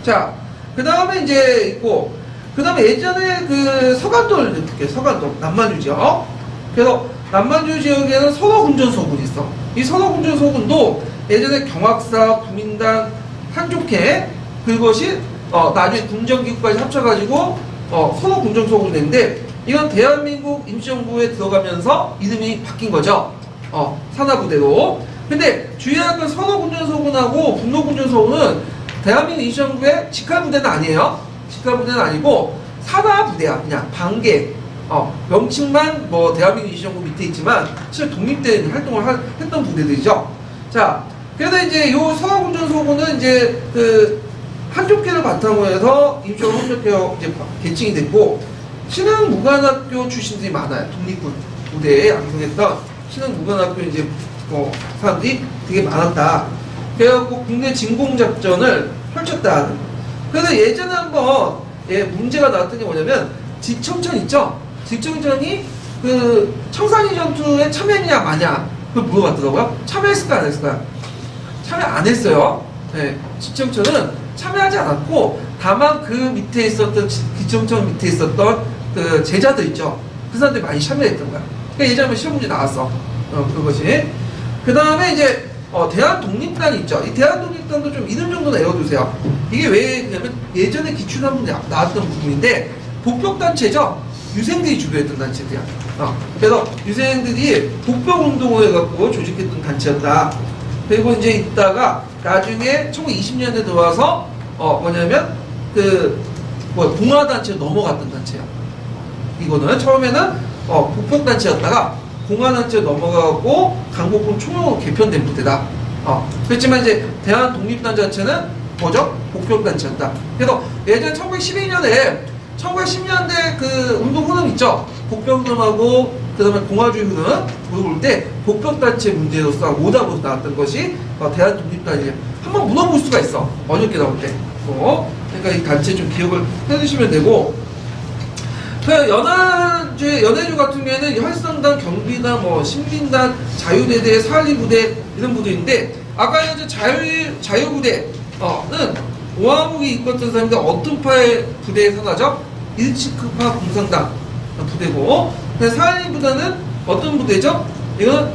자, 그 다음에 이제 있고 그 다음에 예전에 그 서간도를 볼게요. 서간도 남만주죠. 그래서 남만주 지역에는 선어군전서군이 있어. 이 선어군전서군도 예전에 경학사, 국민당, 한족회 그것이 나중에 군정기구까지 합쳐가지고 선어군전서군이 됐는데 이건 대한민국 임시정부에 들어가면서 이름이 바뀐 거죠. 산하부대로. 근데 주의할 건 선어군전서군하고 분노군전서군은 대한민국 임시정부의 직할부대는 아니에요. 직할부대는 아니고 산하부대야. 그냥 반개. 명칭만 뭐 대한민국 임시정부 밑에 있지만 실제 독립된 활동을 했던 부대들이죠. 자, 그래서 이제 요 선어군전서군은 이제 그 한족회를 바탕으로 해서 임시정부 협력회가 이제 개칭이 됐고 신흥무관학교 출신들이 많아요. 독립군 부대에 양성했던 신흥무관학교 이제 사람들이 되게 많았다. 그래갖고 국내 진공작전을 펼쳤다. 그래서 예전에 한번 문제가 나왔던 게 뭐냐면 지청천 있죠? 지청천이 그 청산리 전투에 참여했냐 마냐 그걸 물어봤더라고요. 참여했을까 안 했을까요? 참여 안 했어요. 네, 기총청은 참여하지 않았고 다만 그 밑에 있었던 기총청 밑에 있었던 그 제자들 있죠. 그 사람들이 많이 참여했던 거야. 그러니까 예전에 시험 문제 나왔어. 그것이. 그 다음에 이제 대한독립단이 있죠. 이 대한독립단도 좀 이름 정도는 외워두세요. 이게 왜 그러냐면 예전에 기출한 문제 나왔던 부분인데 복병단체죠. 유생들이 주도했던 단체들이야. 그래서 유생들이 복병운동을 해갖고 조직했던 단체였다. 그리고 이제 있다가 나중에 1920년대 들어와서 뭐냐면 공화단체로 넘어갔던 단체야. 이거는 처음에는 복병단체였다가 공화단체로 넘어가고 강복군 총영으로 개편된 부대다. 그렇지만 이제 대한독립단 자체는 뭐죠? 복병단체였다. 그래서 예전 1912년대 그 운동 흐름 있죠? 복병들하고 그 다음에 공화주의 흐름 볼 때 복병단체 문제로서 오답으로 나왔던 것이 대한독립단이에요. 한번 물어볼 수가 있어. 어렵게 나올 때. 그러니까 이 단체 좀 기억을 해주시면 되고, 그 연해주 같은 경우에는 활성단, 경비단, 신민단, 자유대대, 사리부대 이런 부대인데 아까 이제 자유부대는 오화국이 이끌었던 사람인데 어떤 파의 부대에 속하죠? 일치크파 공산당 부대고, 사리부대는 어떤 부대죠? 이건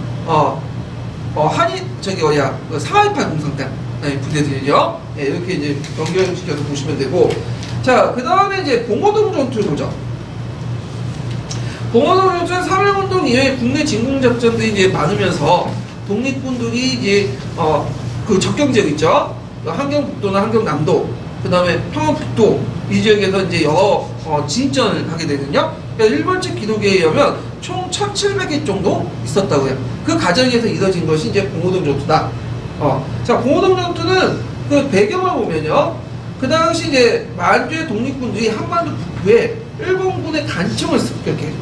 상하이파 공산당 부대들이죠. 이렇게 이제 연결시켜서 보시면 되고, 자, 그 다음에 이제 봉오동 전투를 보죠. 봉오동 전투는 3.1운동 이후에 국내 진공작전들이 이제 많으면서 독립군들이 이제 그 접경지역 있죠. 함경북도나 함경남도, 그 다음에 평안북도 이 지역에서 이제 여러 진입전을 하게 되거든요. 그러니까 일본 측 기록에 의하면 총 1,700개 정도 있었다고 해요. 그 과정에서 이뤄진 것이 이제 봉오동 전투다. 자, 봉오동 전투는 그 배경을 보면요. 그 당시 이제 만주의 독립군들이 한반도 북부에 일본군의 간청을 습격해.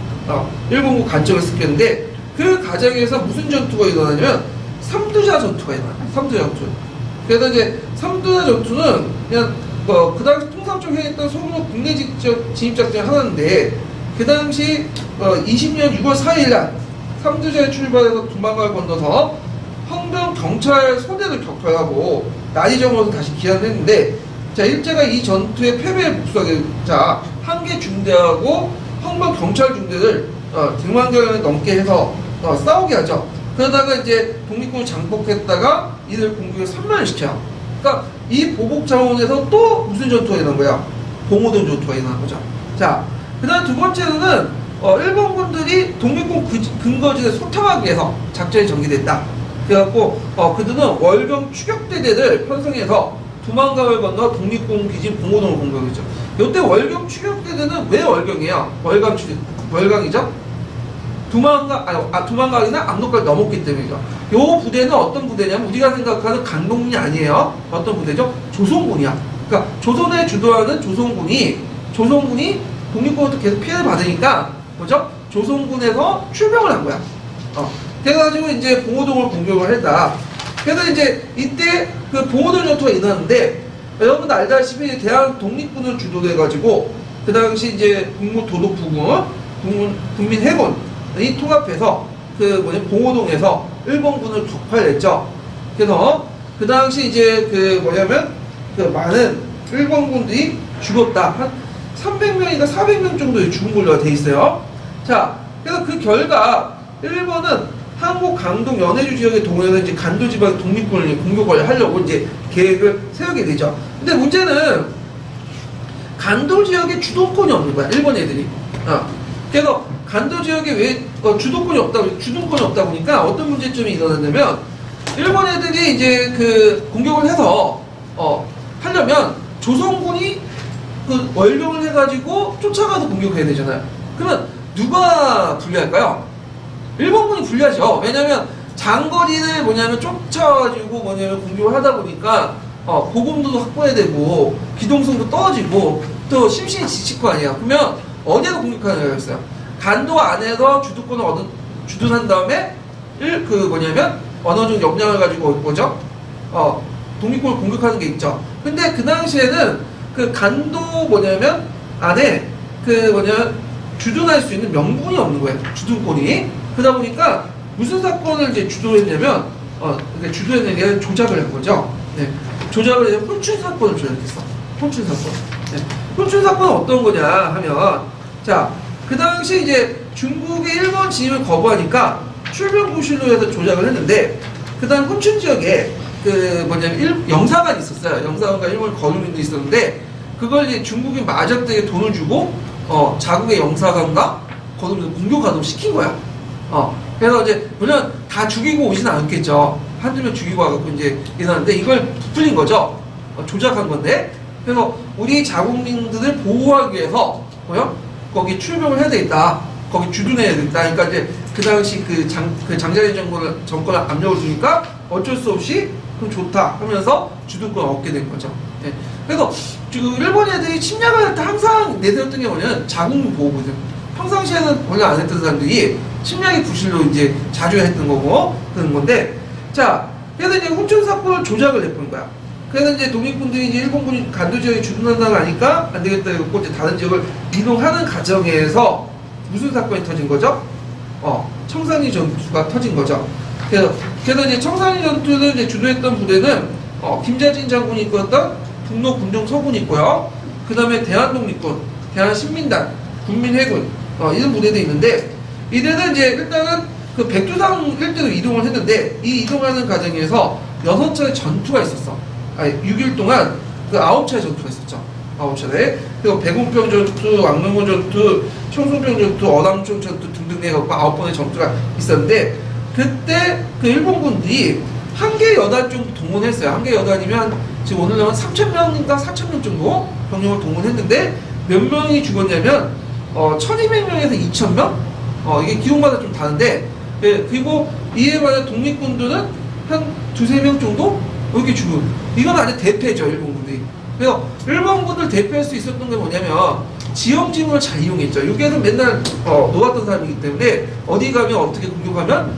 일본군 간청을 습격했는데 그 과정에서 무슨 전투가 일어나냐면 삼두자 전투가 일어나요. 삼두자 전투. 그래서 이제 삼두자 전투는 그냥 그 당시 통상적으로 했던 소규모 국내 진입작전 하나인데 그 당시 20년 6월 4일날 삼두자에 출발해서 두만강을 건너서 황병 경찰 소대를 격파하고 난이정으로 다시 귀환을 했는데, 자, 일제가 이 전투의 패배에 복수하게, 자, 한개 중대하고 황병 경찰 중대를 100만 개를 넘게 해서 싸우게 하죠. 그러다가 이제 독립군을 장복했다가 이들 공격을 산만시켜요. 그러니까 이 보복 차원에서 또 무슨 전투가 일어난 거야? 봉오동 전투가 일어난 거죠. 자, 그 다음 두 번째로는 일본군들이 독립군 근거지에 소탕하기 위해서 작전이 전개됐다. 그래갖고 그들은 월경 추격대대를 편성해서 두만강을 건너 독립군 기진 봉오동을 공격했죠. 이때 월경 추격대대는 왜 월경이에요? 월강이죠? 두만강이나 압록강을 넘었기 때문이죠. 이 부대는 어떤 부대냐면 우리가 생각하는 강동군이 아니에요. 어떤 부대죠? 조선군이야. 그러니까 조선에 주도하는 조선군이 독립군부터 계속 피해를 받으니까 뭐죠? 조선군에서 출병을 한 거야. 그래가지고 이제 봉오동을 공격을 했다. 그래서 이제 이때 그 봉오동 전투가 일어났는데 여러분들 알다시피 대한 독립군을 주도로 해가지고 그 당시 이제 국무도독부군, 국민해군이 통합해서 봉오동에서 일본군을 격파를 했죠. 그래서 그 당시 이제 많은 일본군들이 죽었다. 한 300명인가 400명 정도 죽은 걸로 돼 있어요. 자, 그래서 그 결과 일본은 한국 강동 연해주 지역에 동원해서 이제 간도 지방 독립군을 공격을 하려고 이제 계획을 세우게 되죠. 근데 문제는 간도 지역에 주도권이 없는 거야, 일본 애들이. 그래서 간도 지역에 왜 주도권이 없다 보니까 어떤 문제점이 일어났냐면 일본 애들이 이제 그 공격을 해서 하려면 조선군이 그 월경을 해가지고 쫓아가서 공격해야 되잖아요. 그러면 누가 불리할까요? 일본군이 불리하죠. 왜냐면 장거리를 쫓아가지고 공격을 하다 보니까 보급도 확보해야 되고 기동성도 떨어지고 또 심신이 지칠 거 아니야. 그러면 어디에서 공격하는 거가 있어요? 간도 안에서 주도권을 주둔한 다음에 어느 정도 역량을 가지고 뭐죠? 독립군을 공격하는 게 있죠. 근데 그 당시에는 그 간도 안에 주둔할 수 있는 명분이 없는 거예요. 주둔권이. 그러다 보니까 무슨 사건을 이제 주도했냐면, 그러니까 주도했는 게 조작을 한 거죠. 네. 조작을 해서 혼춘 사건을 조작했어. 혼춘 사건. 네. 혼춘 사건은 어떤 거냐 하면, 자, 그 당시 이제 중국이 일본 진입을 거부하니까 출병 구실로 해서 조작을 했는데, 그 다음 혼춘 지역에 그 뭐냐면 영사관이 있었어요. 영사관과 일본 거주민도 있었는데, 그걸 이제 중국이 마적대에 돈을 주고, 자국의 영사관과 거주민을 공격하도록 시킨 거야. 그래서 이제 물론 다 죽이고 오진 않았겠죠. 한두 명 죽이고 와갖고 이제 일어났는데 이걸 부풀린 거죠. 조작한 건데. 그래서 우리 자국민들을 보호하기 위해서 뭐요? 거기 출병을 해야 되겠다. 거기 주둔해야 되겠다. 그러니까 이제 그 당시 그 장자리 정권을 압력을 주니까 어쩔 수 없이 그럼 좋다 하면서 주둔권을 얻게 된 거죠. 네. 그래서 지금 일본 애들이 침략을 할 때 항상 내세웠던 게 뭐냐면 자국민 보호거든. 평상시에는 원래 안 했던 사람들이 침략의 구실로 이제 자주 했던 거고 그런 건데, 자, 그래서 이제 혼춘 사건을 조작을 해본 거야. 그래서 이제 독립군들이 이제 일본군이 간도 지역에 주둔한다고 하니까 안 되겠다 이러고 이제 다른 지역을 이동하는 과정에서 무슨 사건이 터진 거죠? 청산리 전투가 터진 거죠. 그래서 이제 청산리 전투를 이제 주도했던 부대는 김자진 장군이 이끌었던 북로 군정 서군이 있고요. 그 다음에 대한독립군, 대한신민단, 국민해군 이런 부대도 있는데, 이들은 이제 일단은 그 백두산 일대로 이동을 했는데, 이 이동하는 과정에서 6차례 전투가 있었어. 6일 동안 그 9차례 전투가 있었죠. 9차례. 그리고 백운병 전투, 왕릉원 전투, 청송병 전투, 어담촌 전투 등등 해갖고 9번의 전투가 있었는데, 그때 그 일본군들이 한개 여단 정도 동원했어요. 한개 여단이면 지금 오늘 나온 3,000명인가 4,000명 정도 병력을 동원했는데, 몇 명이 죽었냐면 1,200명에서 2,000명? 이게 기록마다 좀 다른데, 예, 그리고 이에 반해 독립군들은 한 2~3명 정도? 이렇게 죽은. 이건 아주 대패죠, 일본군들이. 그래서 일본군들 대표할 수 있었던 게 뭐냐면 지형지물을 잘 이용했죠. 여기에는 맨날 놓았던 사람이기 때문에 어디 가면 어떻게 공격하면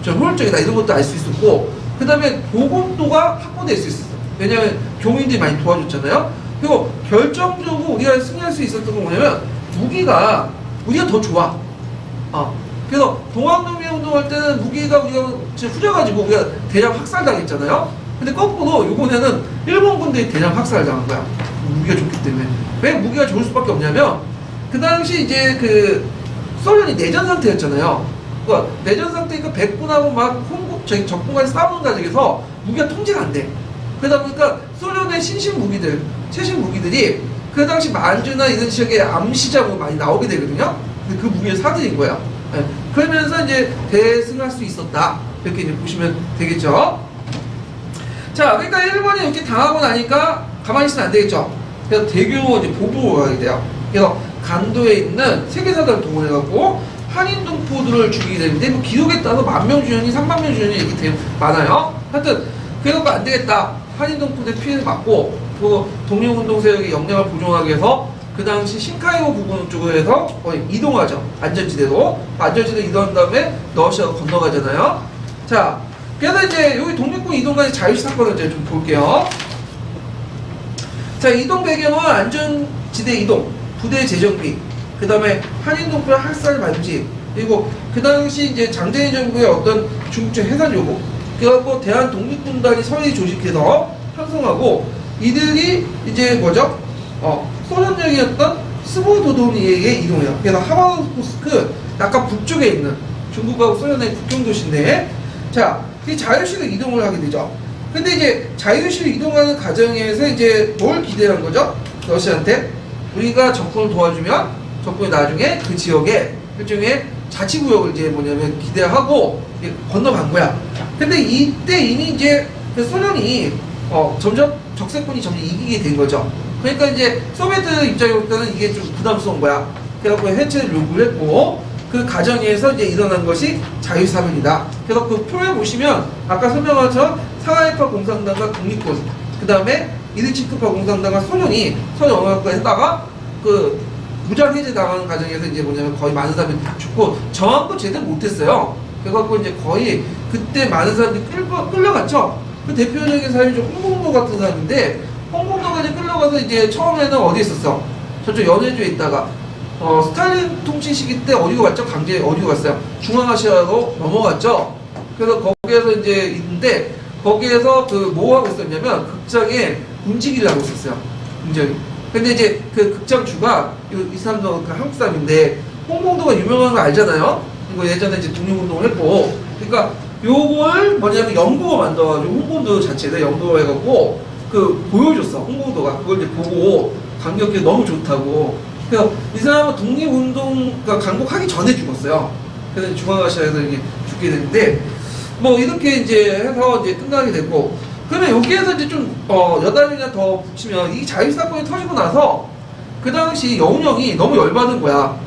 좀 효율적이다 이런 것도 알 수 있었고, 그 다음에 보급도가 확보될 수 있었어요. 왜냐하면 교민들이 많이 도와줬잖아요. 그리고 결정적으로 우리가 승리할 수 있었던 건 뭐냐면 무기가 우리가 더 좋아. 그래서 동학농민 운동할 때는 무기가 우리가 후져가지고 우리가 대량 학살당했잖아요. 근데 거꾸로 이번에는 일본군들이 대량 학살당한 거야. 무기가 좋기 때문에. 왜 무기가 좋을 수밖에 없냐면 그 당시 이제 그 소련이 내전 상태였잖아요. 그러니까 내전 상태니까 백군하고 막 적군과의 싸우는 과정에서 무기가 통제가 안 돼. 그러다 보니까 소련의 신식 무기들, 최신 무기들이 그 당시 만주나 이런 지역에 암시자고 많이 나오게 되거든요. 근데 그 무기를 사들인 거야. 네. 그러면서 이제 대승할 수 있었다. 이렇게 이제 보시면 되겠죠. 자, 그러니까 일본이 이렇게 당하고 나니까 가만히 있으면 안 되겠죠. 그래서 대규모 이제 보복을 하게 돼요. 그래서 간도에 있는 세계사들을 동원해갖고 한인동포들을 죽이게 되는데, 뭐 기록에 따라서 10,000명 주전이, 30,000명 주전이 이렇게 되게 많아요. 하여튼, 그래갖고 안 되겠다. 한인동포들 피해를 막고, 그 독립운동 세력의 역량을 보존하기 위해서 그 당시 신카이오 부근 쪽으로 해서 이동하죠. 안전지대로. 안전지대 이동한 다음에 러시아로 건너가잖아요. 자, 그래서 이제 여기 독립군 이동간의 자유시 사건을 이제 좀 볼게요. 자, 이동 배경은 안전지대 이동, 부대 재정비, 그 다음에 한인동포의 학살 반지, 그리고 그 당시 이제 장제인 정부의 어떤 중국적 해산 요구, 그래갖고 대한 독립군단이 서해 조직해서 편성하고, 이들이 이제 뭐죠? 소련령이었던 스보도도니에게 이동해요. 그래서 하바rov스크 약간 북쪽에 있는 중국하고 소련의 국경 도시인데, 자, 이 자유시로 이동을 하게 되죠. 근데 이제 자유시로 이동하는 과정에서 이제 뭘 기대한 거죠? 러시아한테 우리가 적군을 도와주면 적군이 나중에 그 지역에 일종의 자치구역을 이제 뭐냐면 기대하고 건너간 거야. 근데 이때 이미 이제 그 소련이 점점 적세권이 점점 이기게 된 거죠. 그러니까 이제 소비에트 입장에서는 이게 좀 부담스러운 거야. 그래갖고 해체를 요구를 했고, 그 과정에서 이제 일어난 것이 자유사변이다. 그래서 그 표에 보시면 아까 설명한 것처럼 상하이파 공산당과 독립군, 그 다음에 이르치크파 공산당과 소련이 서로 영향을 했다가 그 무장 해제 당하는 과정에서 이제 뭐냐면 거의 많은 사람들이 죽고 저항도 제대로 못했어요. 그래갖고 이제 거의 그때 많은 사람들이 끌려갔죠. 그 대표적인 사람이 좀 홍콩도 같은 사람인데, 홍콩도가 이제 끌려가서 이제 처음에는 어디 있었어? 저쪽 연해주에 있다가 스탈린 통치 시기 때 어디로 갔죠? 강제 어디로 갔어요? 중앙아시아로 넘어갔죠. 그래서 거기에서 이제 있는데 거기에서 그 뭐 하고 있었냐면 극장에 움직이를 하고 있었어요. 굉장히. 근데 이제 그 극장주가 이 사람도 그 한국 사람인데 홍콩도가 유명한 거 알잖아요. 이거 예전에 이제 독립운동을 했고, 그러니까 요걸 뭐냐면 연구가 만들어가지고 홍콩도 자체를 연구를 해갖고 그 보여줬어. 홍콩도가 그걸 이제 보고 감격해 너무 좋다고. 그래서 이 사람은 독립운동 강복하기 전에 죽었어요. 그래서 중앙아시아에서 이게 죽게 됐는데 뭐 이렇게 이제 해서 이제 끝나게 됐고, 그러면 여기에서 이제 좀 여담이나 더 붙이면 이 자유 사건이 터지고 나서 그 당시 여운형이 너무 열받은 거야.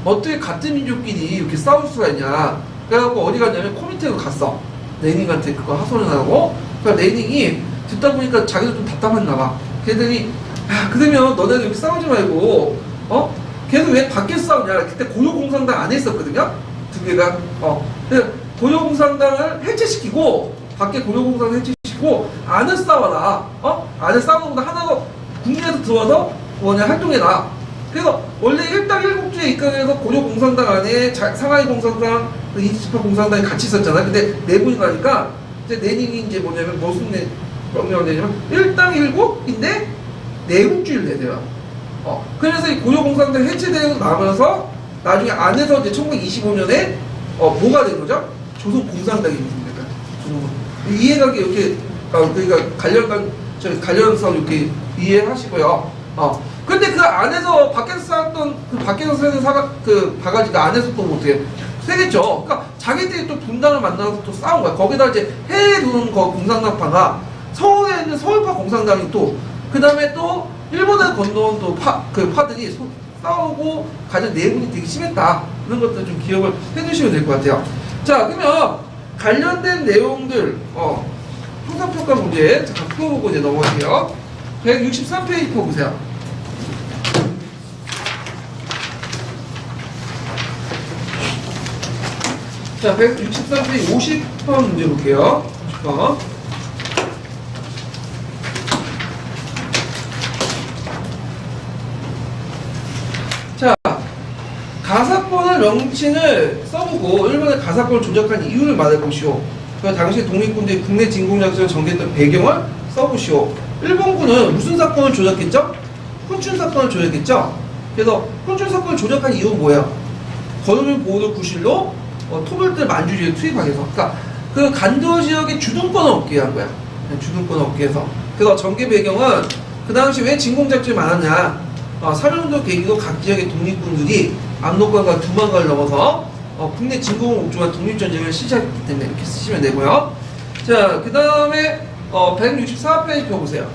어떻게 같은 민족끼리 이렇게 싸울 수가 있냐. 그래갖고 어디 갔냐면 코미테로 갔어. 레닝한테 그거 하소연 하고. 그러니까 레닝이 듣다 보니까 자기도 좀 답답했나 봐. 그랬더니 야, 그러면 너네들 이렇게 싸우지 말고 계속 왜 밖에서 싸우냐. 그때 고려공산당 안에 있었거든요. 두 개가. 그래서 고려공산당을 해체시키고 밖에 고려공산당 해체시키고 안에 싸워라. 안에 싸우는 것보다 하나가 국내에서 들어와서 활동해라. 그래서 원래 일당 일국주의 입각에서 고려공산당 안에 상하이 공산당, 이스파 공산당이 같이 있었잖아요. 근데 내분이 가니까 이제 레닌이 이제 뭐냐면 무슨 명령을 내냐면 일당 일국인데 내국주의를 내세요. 그래서 이 고려공산당 해체되고 나면서 나중에 안에서 이제 1925년에 뭐가 된 거죠? 조선공산당이 있습니다. 이해가게 이렇게 그러니까 관련성 이렇게 이해하시고요. 근데 그 안에서 밖에서 싸웠던 그 밖에서 쓰는 그 바가지가 안에서 또 어떻게 세겠죠. 그러니까 자기들이 또 분당을 만나서 또 싸운 거야. 거기다 이제 해외에 두는 거공산당파가 서울에 있는 서울파 공산당이 또 그 다음에 또 일본에 건너온 또 그 파들이 싸우고 가장 내분이 되게 심했다. 이런 것들 좀 기억을 해두시면 될 것 같아요. 자, 그러면 관련된 내용들 형사평가 문제 잠깐 풀어보고 이제 넘어갈게요. 163페이지 보세요. 자, 163페이지 50번 문제 볼게요. 50번. 자, 가사권을 명칭을 써보고 일본의 가사권을 조작한 이유를 말해보시오. 그 당시 독립군들이 국내 진공작전을 전개했던 배경을 써보시오. 일본군은 무슨 사건을 조작했죠? 훈춘 사건을 조작했죠? 그래서 훈춘 사건을 조작한 이유는 뭐예요? 거주민 보호를 구실로 토벌들 만주지에 투입하기 위해서. 그러니까 그 간도 지역의 주둔권을 얻게 한 거야. 주둔권을 얻게 해서. 그래서 전개 배경은 그 당시 왜 진공작전이 많았냐? 사령도 계기로 각 지역의 독립군들이 압록강과 두만강을 넘어서 국내 진공을 목적한 독립전쟁을 시작했기 때문에 이렇게 쓰시면 되고요. 자, 그 다음에 164페이지 펴보세요.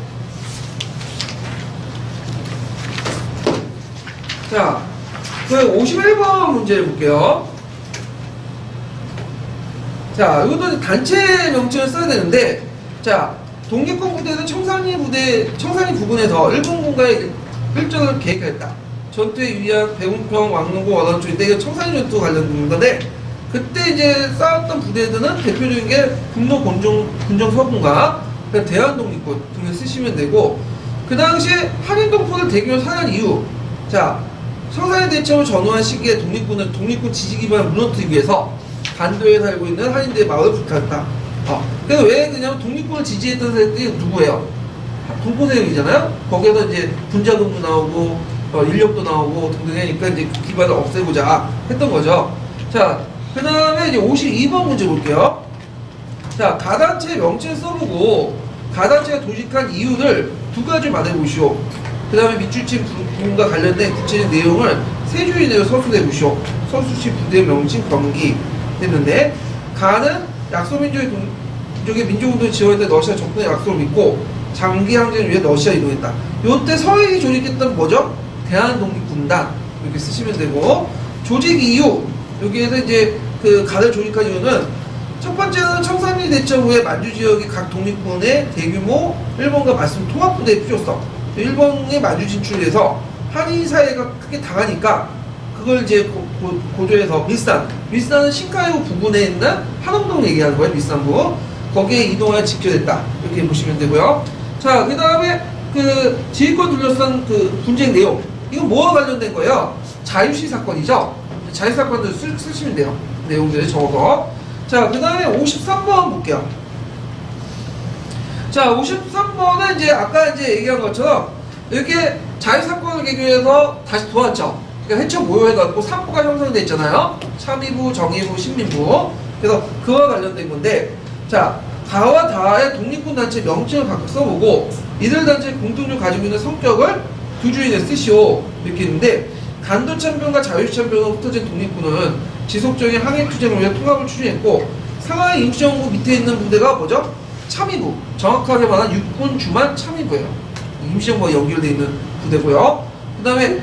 자, 그 51번 문제를 볼게요. 자, 이것도 단체 명칭을 써야 되는데, 자, 독립군 부대는 청산리 부근에서 일본군과의 일정을 계획했다. 전투에 유의한 배운평, 왕릉고, 원원초 이때 이게 청산리 전투 관련된 건데, 그때 이제 싸웠던 부대들은 대표적인 게 군노 군정 서군과 대한독립군 등을 쓰시면 되고, 그 당시에 한인동포를 대규모 사냥 이후, 자, 청산리 대첩을 전후한 시기에 독립군 지지 기반을 무너뜨리기 위해서 간도에 살고 있는 한인들의 마을을 불탔다. 그래서 왜 그냐면 독립군을 지지했던 사람들이 누구예요? 동포세력이잖아요. 거기에서 이제 군자금도 나오고 인력도 나오고 등등 하니까 이제 그 기반을 없애고자 했던 거죠. 자, 그 다음에 이제 52번 문제 볼게요. 자, 가단체 명칭 써보고 가단체가 조직한 이유를 두 가지 말해보시오. 그 다음에 밑줄친 부분과 관련된 구체적인 내용을 세 줄이 내로 서술해 보시오. 서술시 부대 명칭 경기 했는데, 가는 약소민족의 민족운동을 지원할 때 러시아 적군의 약속을 믿고 장기 항쟁을 위해 러시아 이동했다. 요때 서해이 조직했던 뭐죠? 대한독립군단 이렇게 쓰시면 되고, 조직 이유 여기에서 이제 그 가를 조직한 이유는 첫 번째는 청산리 대첩 후에 만주 지역의 각 독립군의 대규모 일본과 맞선 통합부대의 필요성. 일본의 만주 진출해서 한인 사회가 크게 당하니까 그걸 이제 고조해서 밀산은 신카이오 부근에 있는 한옥동 얘기하는 거예요. 밀산부 거기에 이동하여 직결했다 이렇게 보시면 되고요. 자, 그 다음에 그 지휘권 둘러싼 그 분쟁 내용, 이건 뭐와 관련된 거예요? 자유시 사건이죠. 자유시 사건들 쓰시면 돼요. 내용들 적어서. 자, 그 다음에 53번 볼게요. 자, 53번은 이제 아까 이제 얘기한 것처럼 이렇게 자유시 사건을 계기해서 다시 도왔죠. 그러니까 해처 모여해갖고 3부가 형성되어 있잖아요. 참의부, 정의부, 신민부. 그래서 그와 관련된 건데, 자, 가와 다의 독립군 단체 명칭을 각각 써보고 이들 단체의 공통적으로 가지고 있는 성격을 두 주인에 쓰시오 이렇게 있는데, 간도참변과 자유시참변으로 흩어진 독립군은 지속적인 항해투쟁을 위해 통합을 추진했고, 상하이 임시정부 밑에 있는 부대가 뭐죠? 참의부, 정확하게 말하면 육군 주만 참의부예요. 임시정부가 연결되어 있는 부대고요. 그 다음에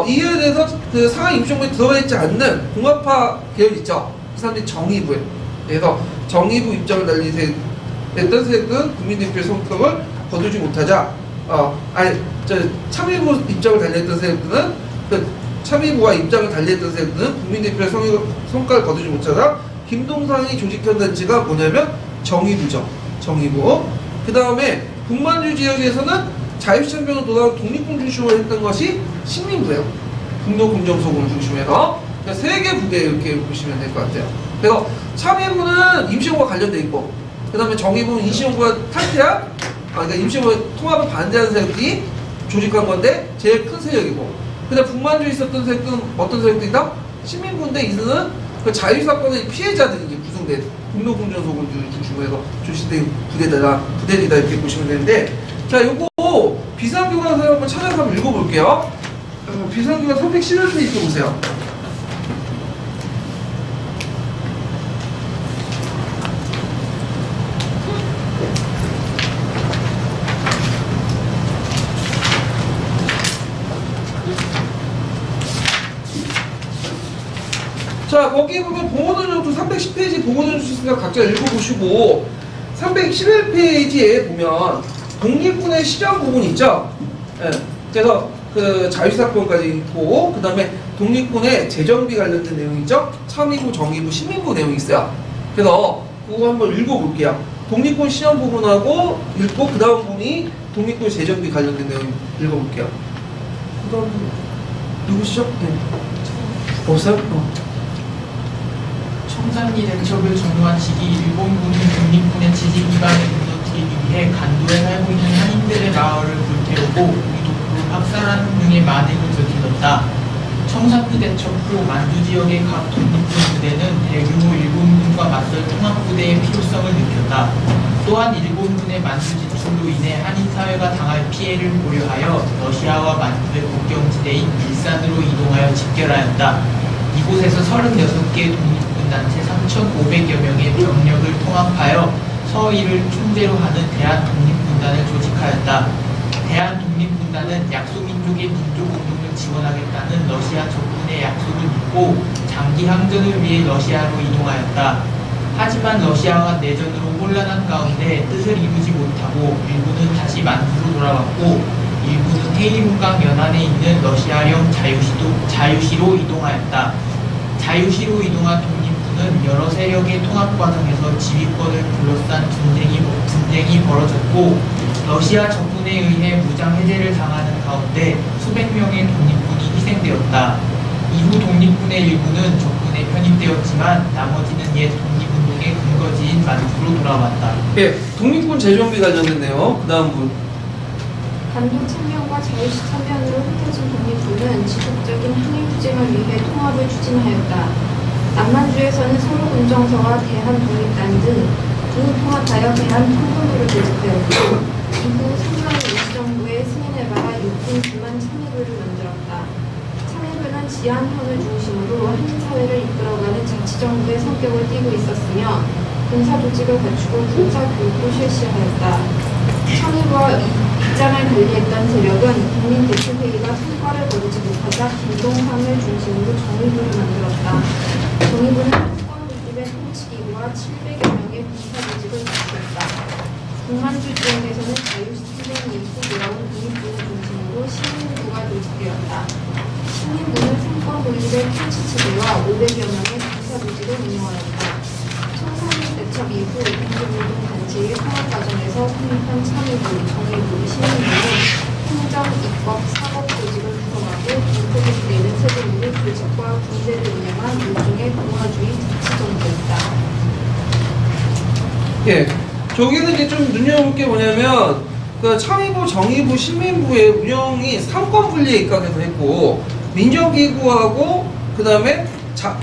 이에 대해서 그 상하이 임시정부에 들어가 있지 않는 공화파 계열 있죠. 그 사람들이 정의부예요. 그래서 정의부 입장을 달리 했던 세력은 국민대표의 성격을 거두지 못하자, 참의부 입장을 달리했던 세력들은, 참의부와 입장을 달리했던 세력들은 국민대표의 성과를 거두지 못하자 김동상이 조직한 단체가 뭐냐면 정의부죠. 정의부. 그 다음에 북만주 지역에서는 자유시참변으로 돌아온 독립군 중심으로 했던 것이 신민부예요. 북노공정소군을 중심해서. 그러니까 세 개 부대 이렇게 보시면 될 것 같아요. 그래서 참의부는 임시정부와 관련돼 있고, 그 다음에 정의부는 임시정부가 탈퇴한, 그러니까 임시정부 통합을 반대하는 세력들이 조직한 건데 제일 큰 세력이고, 그 다음 북만주에 있었던 세력들은 어떤 세력들이다? 신민부인데 이들은 그 자유사건의 피해자들이 이제 구성된 북노공정소군을 중심으로 해서 조직된 부대들이다 이렇게 보시면 되는데, 자, 요거 비상교과서를 한번 찾아서 한번 읽어볼게요. 비상교과서 311페이지 보세요. 자, 거기 보면 봉오동정도 310페이지 봉오동정 있으니까 각자 읽어보시고, 311페이지에 보면 독립군의 시정 부분이 있죠. 예. 그래서 그 자유사건까지 있고, 그 다음에 독립군의 재정비 관련된 내용이 있죠. 참의부, 정의부, 신민부 내용이 있어요. 그래서 그거 한번 읽어볼게요. 독립군 시정 부분하고 읽고, 그 다음 부분이 독립군 재정비 관련된 내용 읽어볼게요. 그 다음 누구시죠? 네. 없어요? 청산리 대첩을 전후한 시기 일본군은 독립군의 지지 기반을 무너뜨리기 위해 간도에 살고 있는 한인들의 마을을 불태우고 의도적으로 학살하는 등의 만행을 저질렀다. 청산리 대첩 후 만주 지역의 각 독립군 부대는 대규모 일본군과 맞설 통합부대의 필요성을 느꼈다. 또한 일본군의 만주 진출로 인해 한인 사회가 당할 피해를 고려하여 러시아와 만주의 국경지대인 일산으로 이동하여 집결하였다. 이곳에서 36개 독립군 단체 3,500여 명의 병력을 통합하여 서의를 총재로 하는 대한독립군단을 조직하였다. 대한독립군단은 약소민족의 민족 운동을 지원하겠다는 러시아 적군의 약속을 믿고 장기 항전을 위해 러시아로 이동하였다. 하지만 러시아와 내전으로 혼란한 가운데 뜻을 이루지 못하고 일부는 다시 만주로 돌아왔고, 일부는 헤이문강 연안에 있는 러시아령 자유시로 이동하였다. 자유시로 이동한 독립군은 여러 세력의 통합 과정에서 지휘권을 둘러싼 분쟁이 벌어졌고, 러시아 적군에 의해 무장 해제를 당하는 가운데 수백 명의 독립군이 희생되었다. 이후 독립군의 일부는 적군에 편입되었지만 나머지는 옛 독립운동의 근거지인 만주로 돌아왔다. 예, 독립군 재정비 관련된 내용, 그 다음 분. 간도 참여와 자유시 참여으로 흩어진 독립군은 지속적인 항일투쟁을 위해 통합을 추진하였다. 남만주에서는 서울군정서와 대한독립단 등 통합하여 대한통군부를 조직하였고, 이후 상하이 임시정부의 승인을 받아 육군 주만 참의부를 만들었다. 참의부는 지한현을 중심으로 한인사회를 이끌어가는 자치정부의 성격을 띠고 있었으며 군사조직을 갖추고 군사교육도 실시하였다. 참의부와 입장을 달리했던 세력은 국민대표회의가 성과를 거두지 못하자 김동상을 중심으로 정의부를 만들었다. 정의부는 특권국집의 통치기구와 700여 명의 군사조직을 갖추었다. 북만주 지역에서는 자유시민이 입고 돌아온 독립군을 중심으로 시민부가 조직되었다. 시민부는 상권 독립의 통치체계와 500여 명의 군사조직을 운영하였다. 청산리 대첩 이후 민주운동 단체의 통합 과정에서 성립한 참의부, 정의부, 시민부는 행정, 입법, 사법 조직을 구성하고 부리는 세대는 불책과 군대를 운영한 일종의 공화주의 자치 정부였다. 예, 저기는 이제 좀 눈여볼 게 뭐냐면 그 창의부, 정의부, 신민부의 운영이 삼권 분리에 입각해서 했고 민정기구하고 그 다음에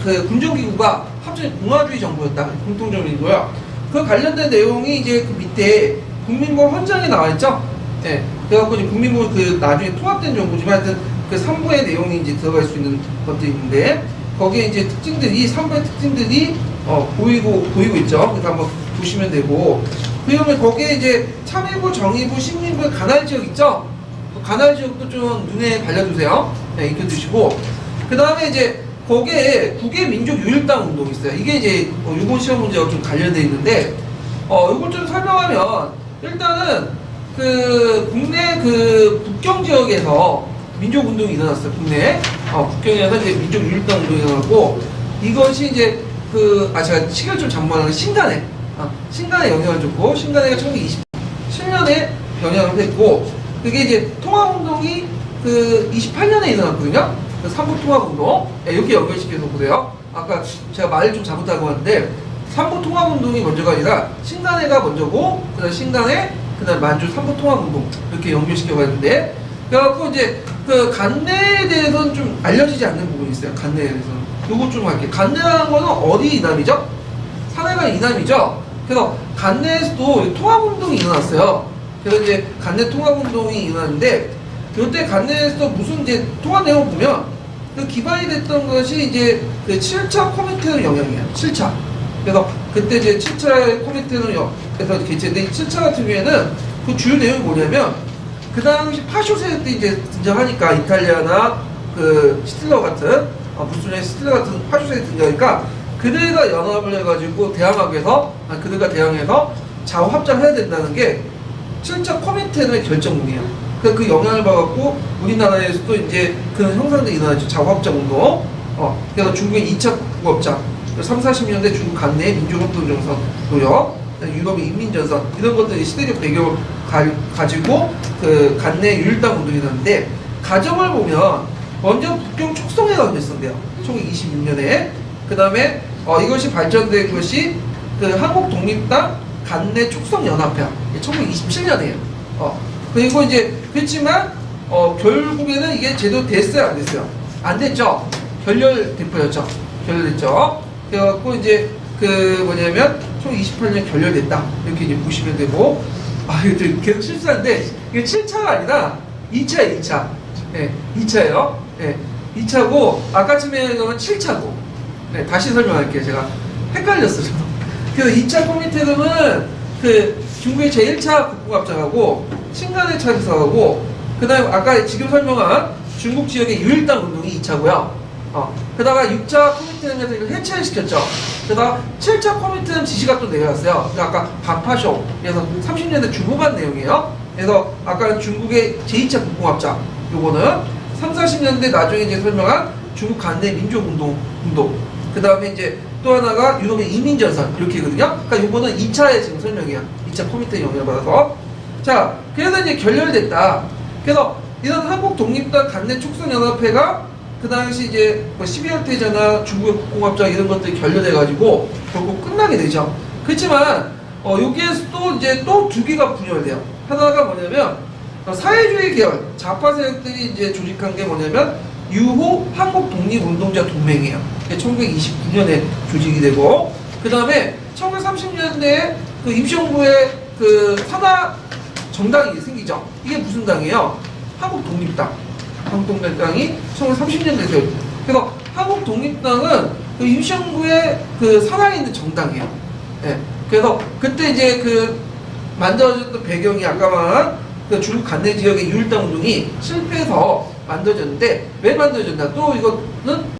그 군정기구가 합쳐진 공화주의 정부였다. 공통점이고요. 그 관련된 내용이 이제 그 밑에 국민보험 헌장에 나와 있죠. 예, 그래갖고 이제 국민보험 그 나중에 통합된 정부지만 하여튼 그 3부의 내용이 이제 들어갈 수 있는 것들이 있는데 거기에 이제 특징들이 3부의 특징들이 보이고 있죠. 그래서 한번 보시면 되고 그러면 거기에 이제 참의부, 정의부, 신민부의 관할 지역 있죠? 관할 지역도 좀 눈에 달려두세요. 네, 익혀두시고 그 다음에 이제 거기에 국외민족유일당 운동이 있어요. 이게 이제 이번 시험 문제와 좀 관련돼 있는데 이걸 좀 설명하면 일단은 그 국내 그 북경 지역에서 민족운동이 일어났어요. 국내에 북경에서 이제 민족유일당 운동이 일어났고 이것이 이제 제가 시기를 좀 잠깐만 신간에 영향을 줬고 신간에가 1927년에 영향을 했고 그게 이제 통합운동이 그 28년에 일어났거든요. 그 삼부 통합운동 이렇게 연결시켜서 보세요. 아까 제가 말을 좀 잘못하고 왔는데 삼부 통합운동이 먼저가 아니라 신간에가 먼저고 그다음 신간에 그다음 만주 삼부 통합운동 이렇게 연결시켜봤는데 그래갖고 이제 그 간내에 대해서는 좀 알려지지 않는 부분이 있어요. 간내에 대해서는 요거 좀 할게요. 간내라는 거는 어디 이남이죠? 산해가 이남이죠. 그래서 간내에서도 통합운동이 일어났어요. 그래서 이제 간내 통합운동이 일어났는데 이때 간내에서 무슨 이제 통합 내용을 보면 그 기반이 됐던 것이 이제 그 7차 코미테의 영향이에요. 7차. 그래서 그때 이제 7차 코미테에서 개최된 7차 같은 경우에는 그 주요 내용이 뭐냐면 그 당시 파쇼 세력 때 이제 등장하니까 이탈리아나 그 히틀러 같은 무솔리니 히틀러 같은 파쇼 세력이 등장하니까 그들과 연합을 해가지고 그들과 대항해서 좌우 합작해야 된다는 게 7차 코미테의 결정문이에요. 그 영향을 받았고 우리나라에서도 이제 그런 형상들이 일어났죠. 좌우 합작 운동. 그래서 중국의 2차 국부합작, 3, 40년대 중국 간내 민주협동 정선 노력, 유럽의 인민전선 이런 것들이 시대적 배경을 가지고 그 간내 유일당 운동이 일어났는데 과정을 보면 먼저 북경 촉성회가 있었는데요. 1926년에 그 다음에 이것이 발전된 것이 그 한국독립당 간내 촉성연합회 1927년이에요. 그리고 이제 그렇지만 결국에는 이게 제대로 됐어요, 안 됐어요? 안 됐죠. 결렬됐죠. 그래갖고 이제 그 뭐냐면 총 28년 결렬됐다 이렇게 이제 보시면 되고 이거 계속 실수하는데 이게 7차가 아니라 2차예요. 2차. 네, 2차예요. 네, 2차고 아까쯤에는 7차고. 네, 다시 설명할게요. 제가 헷갈렸어요. 그래서 2차 코미테는 그 중국의 제1차 국부합작하고 신간의 차기사하고 그 다음에 아까 지금 설명한 중국 지역의 유일당 운동이 2차고요. 그다가 6차 코미테는 이걸 해체를 시켰죠. 그다가 7차 코미테는 지시가 또 내려왔어요. 아까 반파쇼 그래서 30년대 중후반 내용이에요. 그래서 아까 중국의 제2차 국공합작 요거는 3, 40년대 나중에 이제 설명한 중국 간내 민족운동 그 다음에 이제 또 하나가 유럽의 이민전선 이렇게거든요. 그러니까 요거는 2차의 지금 설명이야. 2차 코미테 영향을 받아서. 자, 그래서 이제 결렬됐다. 그래서 이런 한국 독립당 간내 촉성연합회가 그 당시 이제 12월 태자나 중국의 국공합작 이런 것들이 결렬돼가지고 결국 끝나게 되죠. 그렇지만 여기에서 또 이제 또 두 개가 분열돼요. 하나가 뭐냐면 사회주의 계열 좌파 세력들이 이제 조직한 게 뭐냐면 유호 한국 독립운동자 동맹이에요. 1929년에 조직이 되고 그 다음에 1930년대에 그 임시정부의 그 산하 정당이 생기죠. 이게 무슨 당이에요? 한국독립당. 한국독립당이 1930년대에 세워졌어요. 그래서 한국독립당은 그 임시정부의 그 산하에 있는 정당이에요. 네. 그래서 그때 이제 그 만들어졌던 배경이 아까 말한 그 중국 간내 지역의 유일당 운동이 실패해서 만들어졌는데 왜 만들어졌나? 또 이거는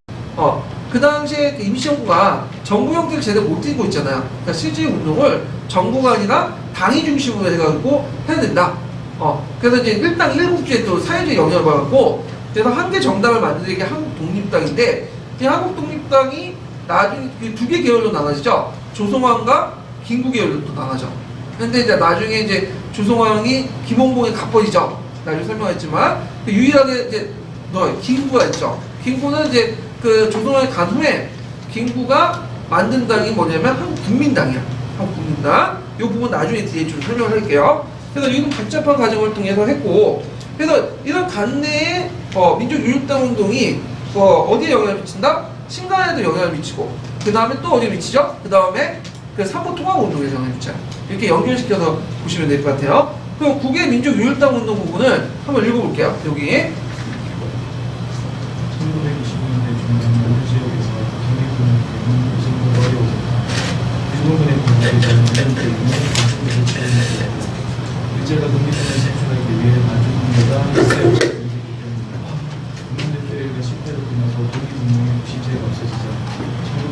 그 당시에 그 임시정부가 정부 형태를 제대로 못 띄고 있잖아요. 그러니까 실질 운동을 정부가 아니라 당이 중심으로 해가지고 해야 된다. 그래서 이제 일당 일국주의 또 사회주의 영향을 받았고 그래서 한 개 정당을 만드는 게 한국독립당인데 이 한국독립당이 나중에 두 개 계열로 나눠지죠. 조성왕과 김구 계열로 또 나눠져. 근데 이제 나중에 이제 조성왕이 김홍봉에 가버리죠. 나중에 설명했지만 유일하게 이제 김구가 있죠. 김구는 이제 그 조선왕이 간 후에 김구가 만든 당이 뭐냐면 한국국민당이야. 한국국민당. 이 부분 나중에 뒤에 좀 설명을 할게요. 그래서 이건 복잡한 과정을 통해서 했고, 그래서 이런 간내의 민족유일당 운동이 어디에 영향을 미친다? 신간에도 영향을 미치고, 그 다음에 또 어디에 미치죠? 그 다음에 그 삼보통합운동에 영향을 미쳐요. 이렇게 연결시켜서 보시면 될 것 같아요. 그럼 국외 민족유일당 운동 부분을 한번 읽어볼게요. 여기 1920년대 중반 어느 지역에서 독립군은 우선도 어려웠다. 일본군의 공격에 전쟁 때문에 전쟁을 치렀다. 일제가 독립군을 선출하기 위해 만주군대가 세웠기 때문이다. 국민대 대회가 실패로 끝나서 독립운동의 진체가 없어지자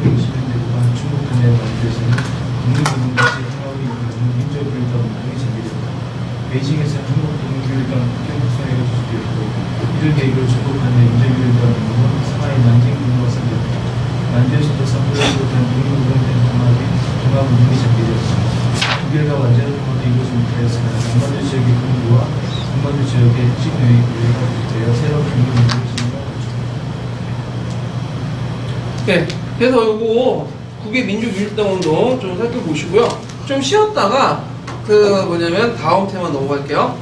1920년대 후반 중국군의 만주에서는 독립운동 같이 통합을 이끄는 민족유일당 운동이 전개됐다. 베이징에서 한국 독립유일당 국경국사회가 주축되었고 이를 계기로 중국 간의 민족유일당 운동은 상하이 난징군과 생겼다. 만주에서도 삼부에서 된 독립운동에 대한 통합운동이 전개되었다. 독일과 완전한 통합이 이루어진 못하였으나 남만주 지역의 근구와 북만주 지역의 핵심 요인들과 되어 새로운 독립운동이 진행하였다. 네, 그래서 요거 국외 민족유일당 운동 좀 살펴보시고요. 좀 쉬었다가 그 뭐냐면 다음 테마 넘어갈게요.